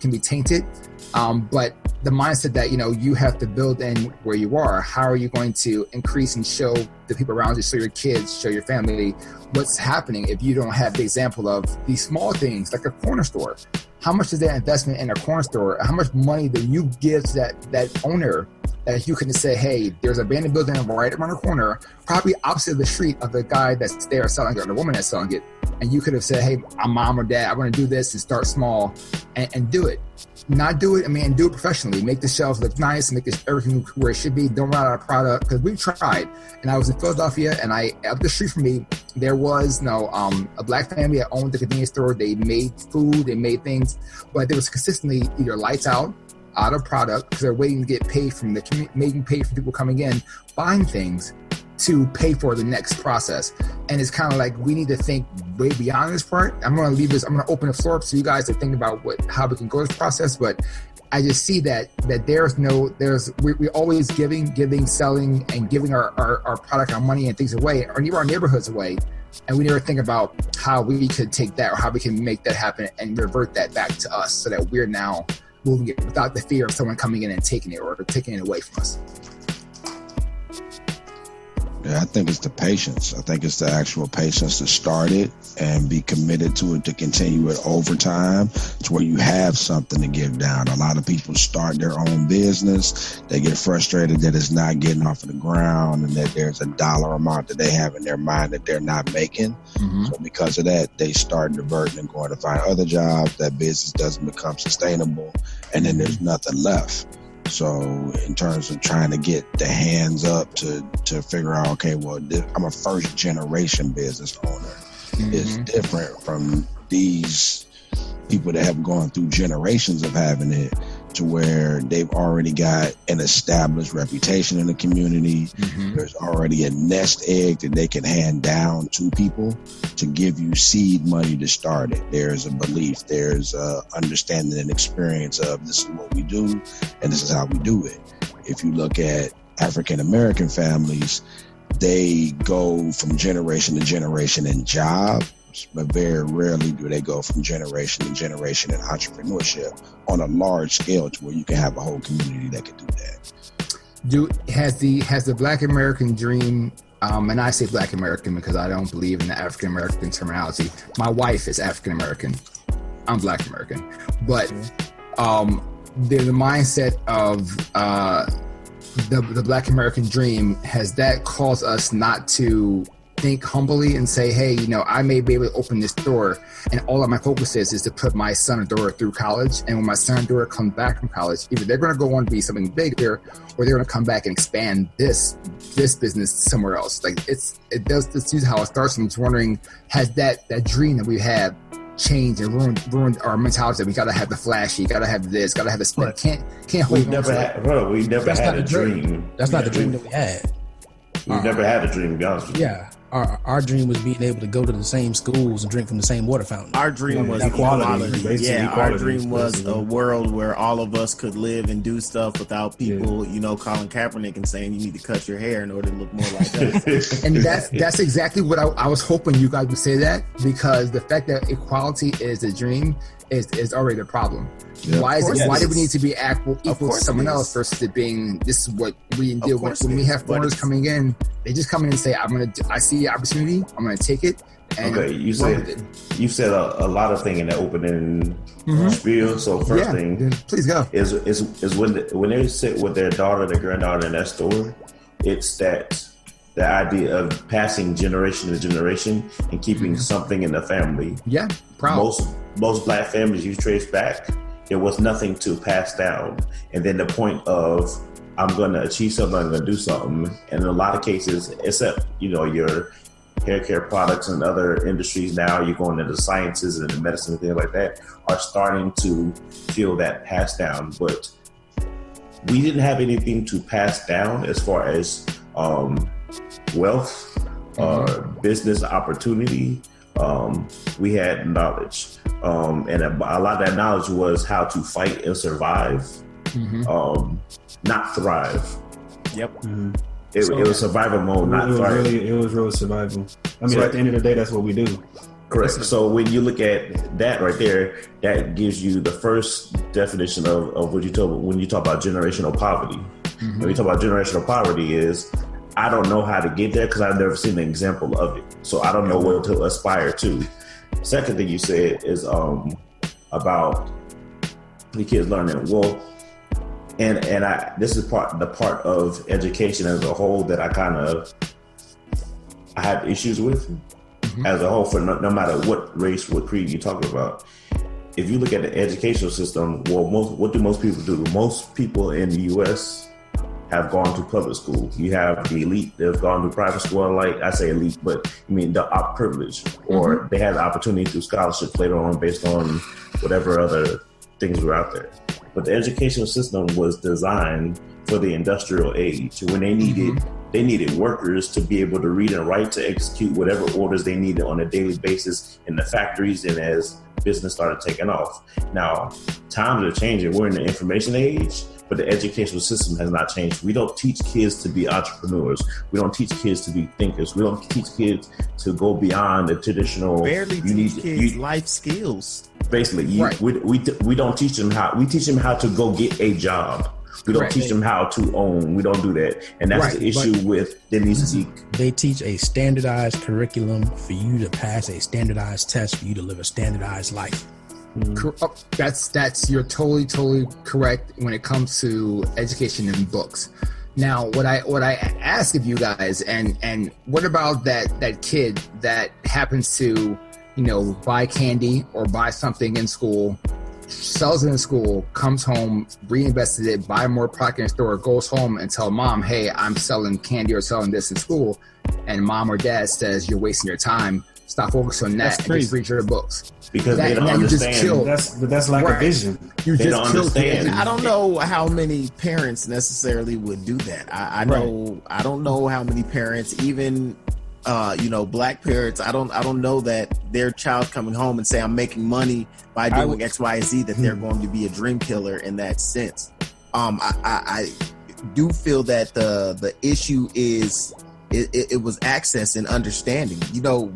S5: can be tainted. But the mindset that you have to build in where you are. How are you going to increase and show the people around you, show your kids, show your family what's happening if you don't have the example of these small things like a corner store? How much is that investment in a corner store? How much money do you give to that owner that you can say, hey, there's a abandoned building right around the corner, probably opposite the street of the guy that's there selling it or the woman that's selling it. And you could have said, hey, I'm mom or dad, I want to do this and start small and do it. Not do it, and do it professionally. Make the shelves look nice, make this everything where it should be. Don't run out of product, because we've tried. And I was in Philadelphia, and up the street from me, there was a black family that owned the convenience store. They made food, they made things, but there was consistently either lights out of product because they're waiting to get paid from making paid from people coming in, buying things to pay for the next process. And it's kind of like we need to think way beyond this part. I'm going to leave this, I'm going to open the floor up so you guys to think about how we can go this process. But I just see that we're always giving, selling, and giving our product, our money and things away, or even our neighborhoods away. And we never think about how we could take that or how we can make that happen and revert that back to us so that we're now moving it without the fear of someone coming in and taking it or taking it away from us.
S4: Yeah, I think it's the patience. I think it's the actual patience to start it and be committed to it, to continue it over time to where you have something to give down. A lot of people start their own business. They get frustrated that it's not getting off of the ground and that there's a dollar amount that they have in their mind that they're not making. Mm-hmm. So because of that, they start diverting and going to find other jobs. That business doesn't become sustainable, and then there's nothing left. So in terms of trying to get the hands up to figure out, okay, well, I'm a first generation business owner. Mm-hmm. It's different from these people that have gone through generations of having it, to where they've already got an established reputation in the community. Mm-hmm. There's already a nest egg that they can hand down to people to give you seed money to start it. There's a belief, there's a understanding and experience of this is what we do and this is how we do it. If you look at African American families, they go from generation to generation in jobs, but very rarely do they go from generation to generation in entrepreneurship on a large scale to where you can have a whole community that can do that.
S5: Has the Black American dream, and I say Black American because I don't believe in the African American terminology. My wife is African American. I'm Black American, but the mindset of the Black American dream, has that caused us not to think humbly and say, hey, I may be able to open this door, and all of my focus is to put my son or daughter through college. And when my son or daughter come back from college, either they're going to go on to be something bigger, or they're going to come back and expand this business somewhere else. Like this is how it starts. And I'm just wondering, has that dream that we had changed and ruined our mentality that we got to have the flashy, got to have this, got to have the spin. Can't hold on to that.
S6: We never had a dream.
S8: That's not the dream that we had.
S6: We've never had a dream, to be honest with you.
S8: Yeah. Our dream was being able to go to the same schools and drink from the same water fountain.
S1: Our dream was equality. Yeah, our dream was a world where all of us could live and do stuff without people, Colin Kaepernick and saying you need to cut your hair in order to look more like us.
S5: And that's exactly what I was hoping you guys would say that, because the fact that equality is a dream is already the problem. Yeah. Why do we need to be equal to someone else versus it being this is what we do? When we have foreigners coming in, they just come in and say, I see opportunity, I'm going to take it. And
S6: okay, you said a lot of things in the opening spiel. So first thing,
S5: please go,
S6: is when they sit with their daughter, their granddaughter in that store, it's that the idea of passing generation to generation and keeping something in the family.
S5: Yeah, proud.
S6: Most Black families you trace back, there was nothing to pass down. And then the point of, I'm going to achieve something, I'm going to do something. And in a lot of cases, except, your hair care products and other industries now, you're going into sciences and the medicine and things like that, are starting to feel that pass down. But we didn't have anything to pass down as far as wealth, business opportunity. We had knowledge. And a lot of that knowledge was how to fight and survive, not thrive.
S1: Yep.
S6: Mm-hmm. It was survival mode, not thrive.
S3: It was real survival. I mean, at the end of the day, that's what we do.
S6: Correct. So when you look at that right there, that gives you the first definition of what you talk about when you talk about generational poverty. Mm-hmm. When you talk about generational poverty is, I don't know how to get there because I've never seen an example of it. So I don't know what to aspire to. Second thing you said is about the kids learning. Well, And this is the part of education as a whole that I have issues with as a whole, for no matter what race, what creed you're talking about. If you look at the educational system, what do most people do? Most people in the U.S. have gone to public school. You have the elite that have gone to private school, and like I say elite, but I mean the privilege, or they had the opportunity through scholarships later on based on whatever other things were out there. But the educational system was designed for the industrial age, when they needed workers to be able to read and write, to execute whatever orders they needed on a daily basis in the factories, and as business started taking off. Now, times are changing. We're in the information age, but the educational system has not changed. We don't teach kids to be entrepreneurs. We don't teach kids to be thinkers. We don't teach kids to go beyond the traditional.
S1: Barely teach kids life skills.
S6: Basically, we don't teach them how. We teach them how to go get a job. We don't teach them how to own. We don't do that. And that's the issue with there needs to be.
S8: They teach a standardized curriculum for you to pass a standardized test for you to live a standardized life.
S5: That's you're totally correct when it comes to education and books. Now, what I ask of you guys, and what about that kid that happens to, buy candy or buy something in school, sells it in school, comes home, reinvested it, buy more product in the store, goes home and tell mom, hey, I'm selling candy or selling this in school, and mom or dad says, you're wasting your time, stop focusing on that and just read your books.
S6: Because they don't understand.
S3: That's lack of vision.
S6: They don't understand.
S1: I don't know how many parents necessarily would do that. I don't know how many parents, even black parents, I don't know that their child coming home and say, I'm making money by doing X, Y, Z, that they're going to be a dream killer in that sense. I do feel that the issue is it was access and understanding.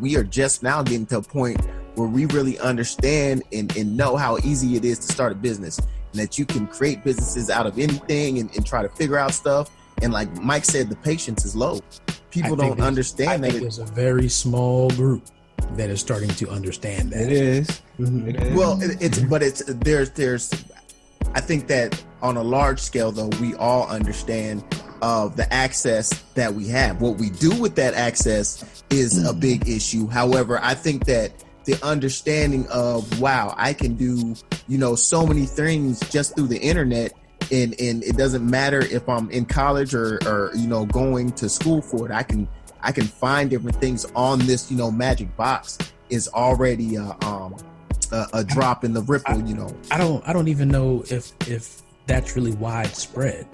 S1: We are just now getting to a point where we really understand and know how easy it is to start a business, and that you can create businesses out of anything and try to figure out stuff. And like Mike said, the patience is low. People don't understand that.
S8: There's a very small group that is starting to understand that.
S2: It is. Mm-hmm. It is.
S1: Well, there's I think that on a large scale, though, we all understand the access that we have. What we do with that access is a big issue. However, I think that the understanding of, wow, I can do, so many things just through the internet, and it doesn't matter if I'm in college or going to school for it. I can find different things on this, magic box is already a drop in the ripple,
S8: I don't even know if that's really widespread.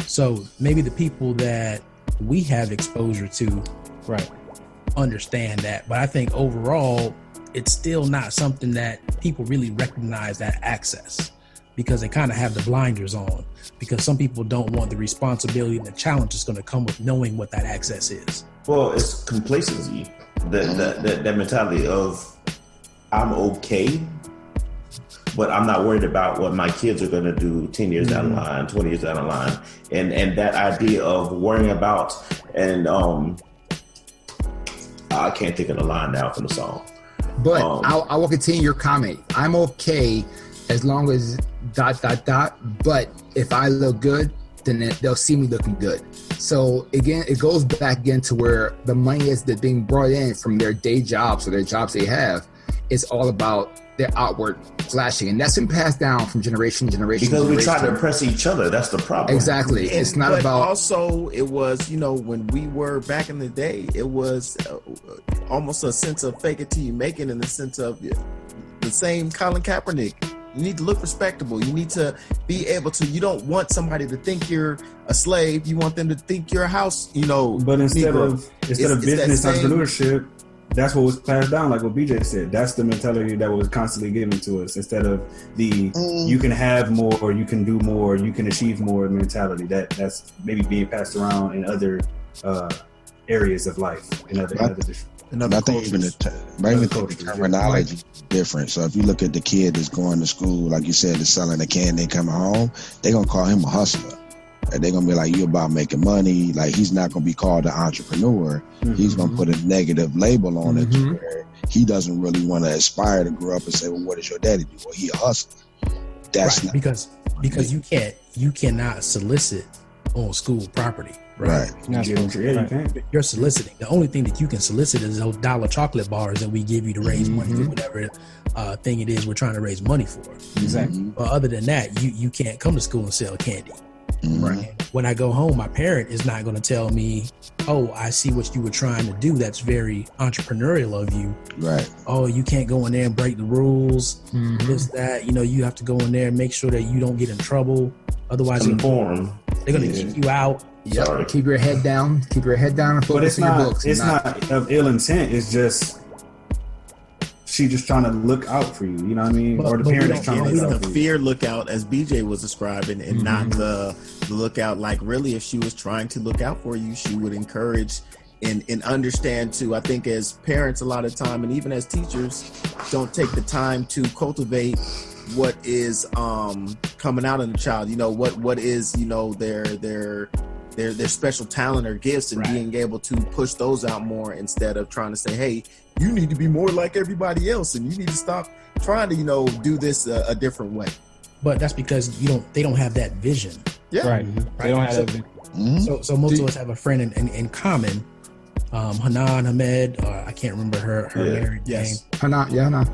S8: So maybe the people that we have exposure to understand that, but I think overall it's still not something that people really recognize, that access, because they kind of have the blinders on, because some people don't want the responsibility and the challenge is going to come with knowing what that access is.
S6: Well, it's complacency, that mentality of I'm okay, but I'm not worried about what my kids are going to do 10 years down the line, 20 years down the line. And that idea of worrying about, and I can't think of the line now from the song.
S5: But I will continue your comment. I'm okay as long as ... But if I look good, then they'll see me looking good. So again, it goes back again to where the money is that being brought in from their day jobs or their jobs they have. It's all about their outward flashing, and that's been passed down from generation to generation.
S6: Because we try to impress each other. That's the problem.
S5: Exactly. It's not about.
S1: Also, it was when we were back in the day, it was almost a sense of fake it till you make it, in the sense of the same Colin Kaepernick. You need to look respectable. You need to be able to. You don't want somebody to think you're a slave. You want them to think you're a house.
S3: But instead of business entrepreneurship, that's what was passed down, like what BJ said. That's the mentality that was constantly given to us, instead of the you can have more, or you can do more, you can achieve more mentality. That's maybe being passed around in other areas of life, in other
S4: I think even the terminology is different. So if you look at the kid that's going to school, like you said, that's selling the candy and coming home, they're going to call him a hustler. They're going to be like, you about making money. Like, he's not going to be called an entrepreneur. Mm-hmm. He's going to put a negative label on it, where he doesn't really want to aspire to grow up and say, well, what does your daddy do? Well, he a hustler. That's not
S8: because you you cannot solicit on school property, right?
S3: You can.
S8: You're soliciting. The only thing that you can solicit is those dollar chocolate bars that we give you to raise money for whatever thing it is we're trying to raise money for.
S2: Exactly.
S8: But other than that, you can't come to school and sell candy.
S4: Right.
S8: When I go home, my parent is not going to tell me, oh, I see what you were trying to do. That's very entrepreneurial of you.
S4: Right.
S8: Oh, you can't go in there and break the rules. This, that, you have to go in there and make sure that you don't get in trouble. Otherwise, they're going to kick you out.
S5: Yep. Keep your head down. Keep your head down and focus on your books.
S3: It's not of ill intent. It's just she just trying to look out for you. You know what I mean? Or the parent is trying to look out for you.
S1: It's the fear lookout, as BJ was describing, and not the lookout. Like, really, if she was trying to look out for you, she would encourage and understand too. I think as parents, a lot of time, and even as teachers, don't take the time to cultivate what is coming out in the child. What is their special talent or gifts, and being able to push those out more instead of trying to say, hey, you need to be more like everybody else, and you need to stop trying to do this a different way.
S8: But that's because they don't have that vision.
S1: Yeah.
S2: Right. They don't have that vision.
S8: So most of us have a friend in common, Hanan Ahmed. I can't remember her married name.
S5: Hanan.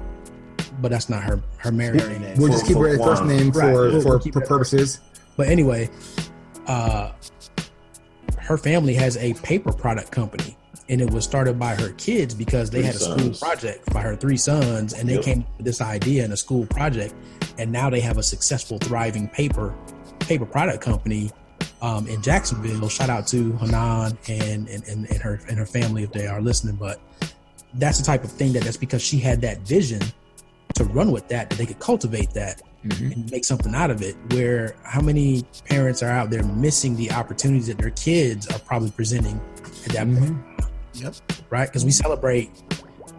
S8: But that's not her married name.
S5: We'll just keep her first name for purposes.
S8: But anyway, her family has a paper product company, and it was started by her kids because they had a school project by her 3 sons, and they came up with this idea in a school project, and now they have a successful, thriving paper product company in Jacksonville. Shout out to Hanan and her family if they are listening. But that's the type of thing that's because she had that vision to run with that they could cultivate that and make something out of it. Where how many parents are out there missing the opportunities that their kids are probably presenting at that point? Yep. Right? Because we celebrate,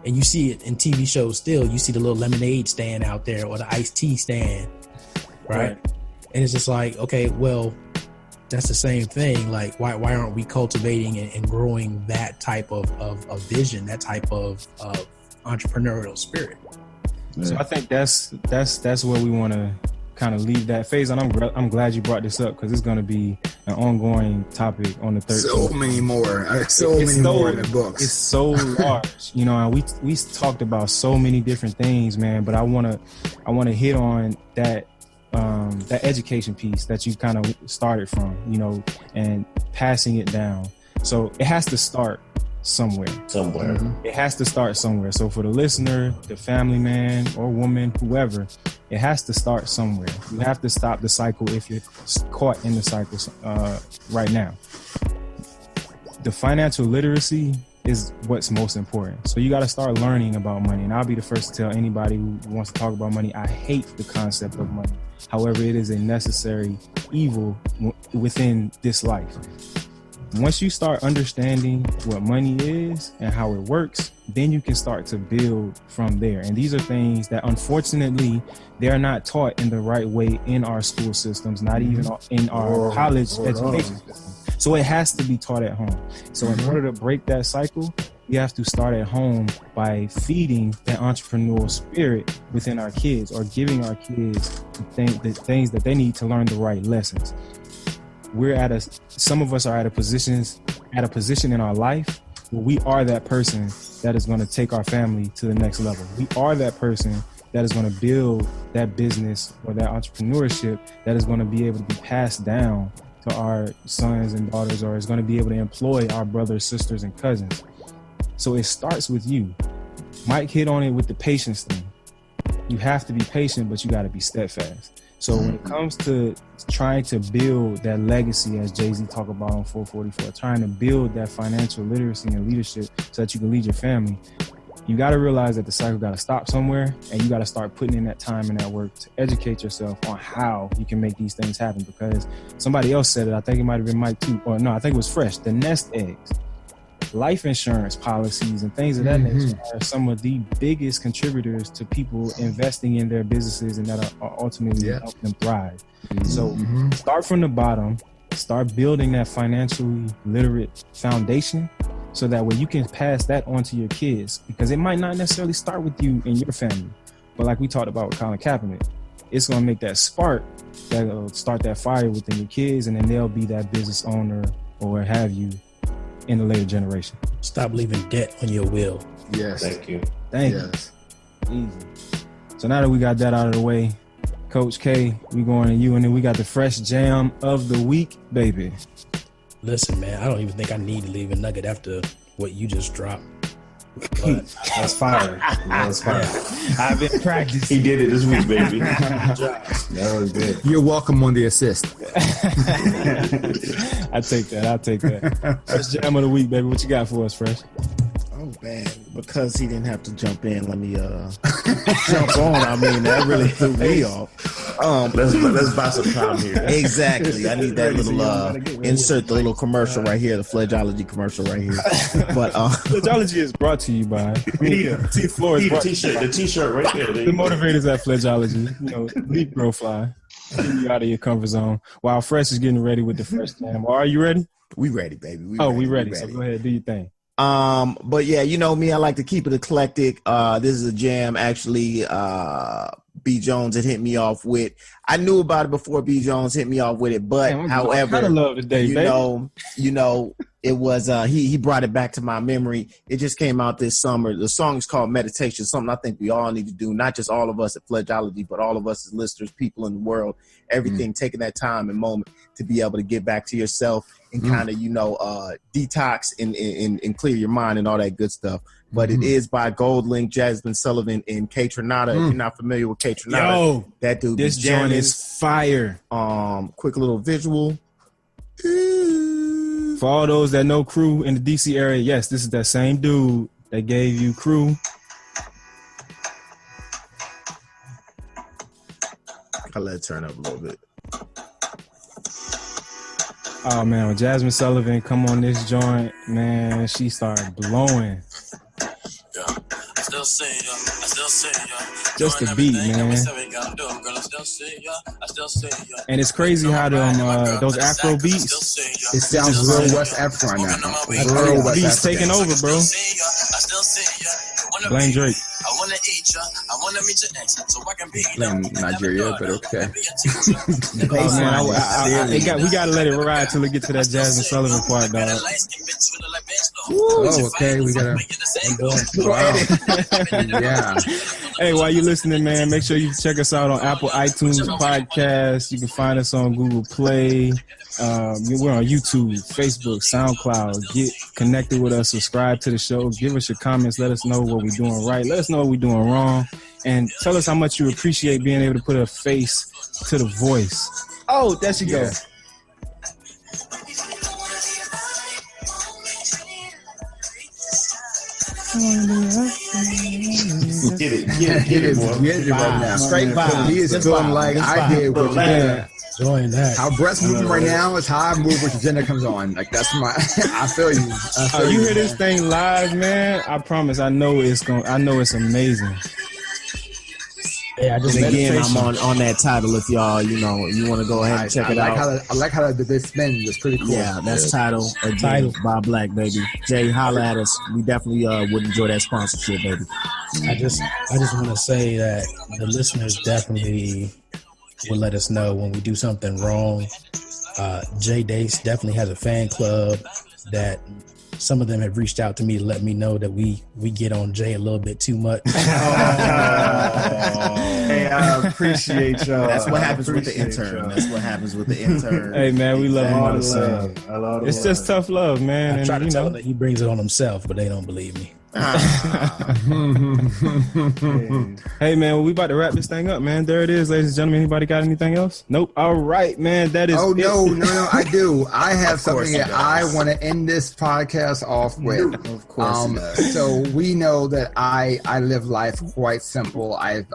S8: and you see it in TV shows still, you see the little lemonade stand out there or the iced tea stand, right? And it's just like, okay, well, that's the same thing. Like, why aren't we cultivating and growing that type of vision, that type of entrepreneurial spirit?
S2: So I think that's where we want to kind of leave that phase. And I'm glad you brought this up, because it's going to be an ongoing topic on the 13th.
S5: So many more in the books.
S2: It's so large, and we talked about so many different things, man. But I want to hit on that education piece that you kind of started from, and passing it down. So it has to start somewhere. It has to start somewhere. So for the listener, the family man or woman, whoever, it has to start somewhere. You have to stop the cycle if you're caught in the cycle right now. The financial literacy is what's most important. So you got to start learning about money. And I'll be the first to tell anybody who wants to talk about money, I hate the concept of money. However, it is a necessary evil within this life. Once you start understanding what money is and how it works, then you can start to build from there. And these are things that, unfortunately, they are not taught in the right way in our school systems, not even in our college education system. So it has to be taught at home. So in order to break that cycle, you have to start at home by feeding that entrepreneurial spirit within our kids, or giving our kids the things that they need to learn the right lessons. Some of us are at a position in our life where we are that person that is going to take our family to the next level. We are that person that is going to build that business or that entrepreneurship that is going to be able to be passed down to our sons and daughters, or is going to be able to employ our brothers, sisters, and cousins. So it starts with you. Mike hit on it with the patience thing. You have to be patient, but you got to be steadfast. So when it comes to trying to build that legacy, as Jay-Z talked about on 444, trying to build that financial literacy and leadership so that you can lead your family, you got to realize that the cycle got to stop somewhere, and you got to start putting in that time and that work to educate yourself on how you can make these things happen. Because somebody else said it, I think it might have been Mike too, or no, I think it was Fresh, the nest eggs. Life insurance policies and things of that nature are some of the biggest contributors to people investing in their businesses and that are ultimately helping them thrive. So start from the bottom, start building that financially literate foundation, so that way you can pass that on to your kids, because it might not necessarily start with you and your family. But like we talked about with Colin Kaepernick, it's gonna make that spark that'll start that fire within your kids, and then they'll be that business owner or what have you in the later generation.
S8: Stop leaving debt on your will.
S5: Yes.
S6: Thank you.
S2: Thank
S5: Yes.
S2: you. Easy. So now that we got that out of the way, Coach K, we going to you, and then we got the fresh jam of the week, baby.
S8: Listen, man, I don't even think I need to leave a nugget after what you just dropped. But
S3: That's fire. That's fire.
S2: I've been practicing.
S6: He did it this week, baby.
S3: That was good.
S5: You're welcome on the assist.
S2: I take that. I'll take that. Fresh jam of the week, baby. What you got for us, Fresh?
S1: Oh man, because he didn't have to jump in, let me jump on. I mean, that really threw me off.
S6: Let's buy some time here.
S1: Exactly. I need that little insert the little commercial right here, the Fledgeology commercial right here. But
S2: Fledgeology is brought to you by T-Floor.
S6: The t-shirt right there.
S2: The motivators at Fledgeology. You know, leap, grow, fly. Get you out of your comfort zone. While Fresh is getting ready with the fresh jam. Are you ready?
S1: we ready, baby.
S2: We ready. So go ahead, do your thing.
S1: But yeah, you know me, I like to keep it eclectic. This is a jam actually B Jones had hit me off with. I knew about it before B Jones hit me off with it, but however,
S2: I love today,
S1: you know, it was he brought it back to my memory. It just came out this summer. The song is called Meditation, something I think we all need to do, not just all of us at Fledgeology, but all of us as listeners, people in the world, everything, taking that time and moment to be able to get back to yourself and kind of, detox and clear your mind and all that good stuff. But it is by Goldlink, Jasmine Sullivan, and K Tronada. If you're not familiar with K Tronada, that dude,
S2: this joint is fire.
S1: Quick little visual.
S2: For all those that know Crew in the DC area, yes, this is that same dude that gave you Crew.
S1: I'll let it turn up a little bit.
S2: Oh man, when Jasmine Sullivan come on this joint, man, she started blowing. Just the beat, man. And it's crazy how those Afro beats.
S5: It sounds real West African right now. Real West
S2: Beats taking over, bro. Blame Drake.
S5: Blame Nigeria, but okay.
S2: Oh man, we gotta let it ride till we get to that Jasmine Sullivan part, dog.
S5: Oh, okay. We gotta. Yeah.
S2: Hey, while you're listening, man, make sure you check us out on Apple iTunes Podcast. You can find us on Google Play. We're on YouTube, Facebook, SoundCloud. Get connected with us. Subscribe to the show. Give us your comments. Let us know what we're doing right. Let us know what we're doing wrong. And tell us how much you appreciate being able to put a face to the voice. Oh, there she goes.
S6: Get it, boy.
S5: Get it right now.
S1: Straight vibe.
S5: He is feeling like I did with
S8: Join that.
S5: How breast moving right now is how I move when the gender comes on. Like that's my. I feel you.
S2: You hear this thing live, man? I promise. I know it's amazing.
S8: Yeah, I just
S1: again, I'm on that title. If y'all, you want to go ahead and check it out.
S5: I like how the spin is pretty cool.
S1: Yeah, that's title by Black, baby. Jay, holla at us. We definitely would enjoy that sponsorship, baby.
S8: I just want to say that the listeners definitely will let us know when we do something wrong. Jay Dace definitely has a fan club that some of them have reached out to me to let me know that we get on Jay a little bit too much.
S3: Hey, I appreciate y'all.
S1: That's what happens with the intern. That's what happens with the intern.
S2: Hey man, we love him all the same. It's just tough love, man.
S8: I try to tell him that he brings it on himself, but they don't believe me.
S2: Hey man, we about to wrap this thing up, man. There it is, ladies and gentlemen. Anybody got anything else? Nope. All right, man. That is.
S5: Oh no, I do. I have something that I want to end this podcast off with.
S1: Of course.
S5: So we know that I live life quite simple. I've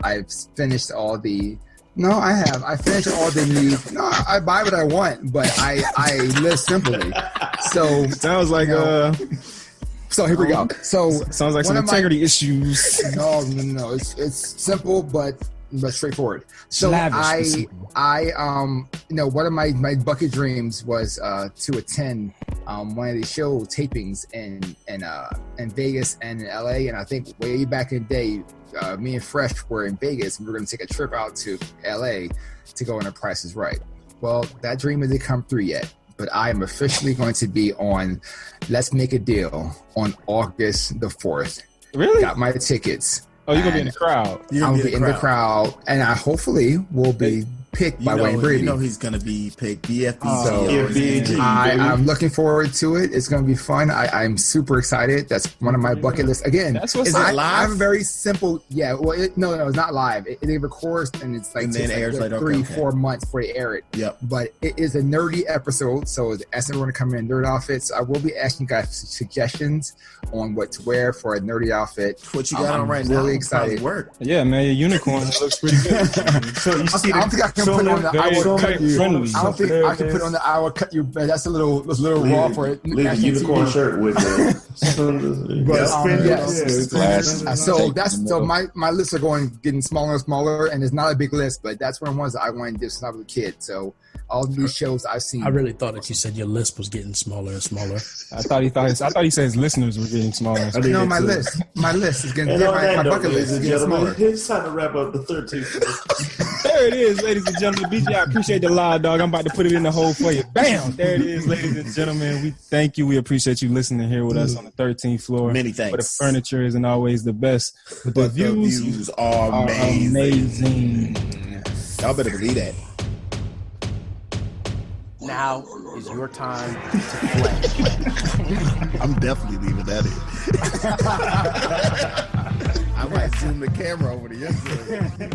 S5: finished all the. No, I have. I finished all the needs. No, I buy what I want, but I live simply. So
S2: sounds like
S5: So here we go. So
S2: sounds like some integrity issues.
S5: No. It's simple but straightforward. So
S2: lavish,
S5: one of my bucket dreams was to attend one of the show tapings in Vegas and in LA. And I think way back in the day, me and Fresh were in Vegas and we were going to take a trip out to LA to go on The Price is Right. Well, that dream hasn't come through yet, but I am officially going to be on Let's Make a Deal on August the 4th.
S2: Really?
S5: Got my tickets.
S2: Oh, you're going to be in the crowd.
S5: I'll be in the crowd, and I hopefully will be picked by Wayne Brady.
S1: You know he's going to be picked.
S5: I'm looking forward to it. It's going to be fun. I'm super excited. That's one of my bucket lists. Again,
S2: that's what's
S5: live?
S2: I
S5: have a very simple. Yeah. Well, no, it's not live. It records and it's like,
S1: and then airs like
S5: 3-4 months before they air it.
S1: Yep.
S5: But it is a nerdy episode, so asking everyone to come in nerd outfits. I will be asking you guys suggestions on what to wear for a nerdy outfit.
S1: What you got on right now?
S5: Really excited.
S1: Work.
S2: Yeah, man, your unicorn looks pretty good.
S3: So you see,
S5: I don't think I can put on the I will cut you.
S2: Friendly.
S5: I don't think I can put on the I will cut you. But that's a little raw for it.
S6: Leave the unicorn shirt with the.
S5: So my lists are getting smaller and smaller, and it's not a big list, but that's one of the ones that I wanted to do since I was a kid. So all these shows I've seen.
S8: I really thought that you said your list was getting smaller and smaller.
S2: I thought he said his listeners were getting smaller.
S5: No, my list is getting my bucket list is getting smaller.
S6: It's time to wrap up the 13th.
S2: There it is, ladies and gentlemen. BJ, I appreciate the live, dog. I'm about to put it in the hole for you. Bam! There it is, ladies and gentlemen. We thank you. We appreciate you listening here with us on the 13th floor.
S1: Many thanks.
S2: But the furniture isn't always the best. But the views
S1: are
S2: amazing.
S1: Y'all better believe that.
S9: Now is your time to flex.
S1: I'm definitely leaving that in. I might zoom the camera over to yesterday.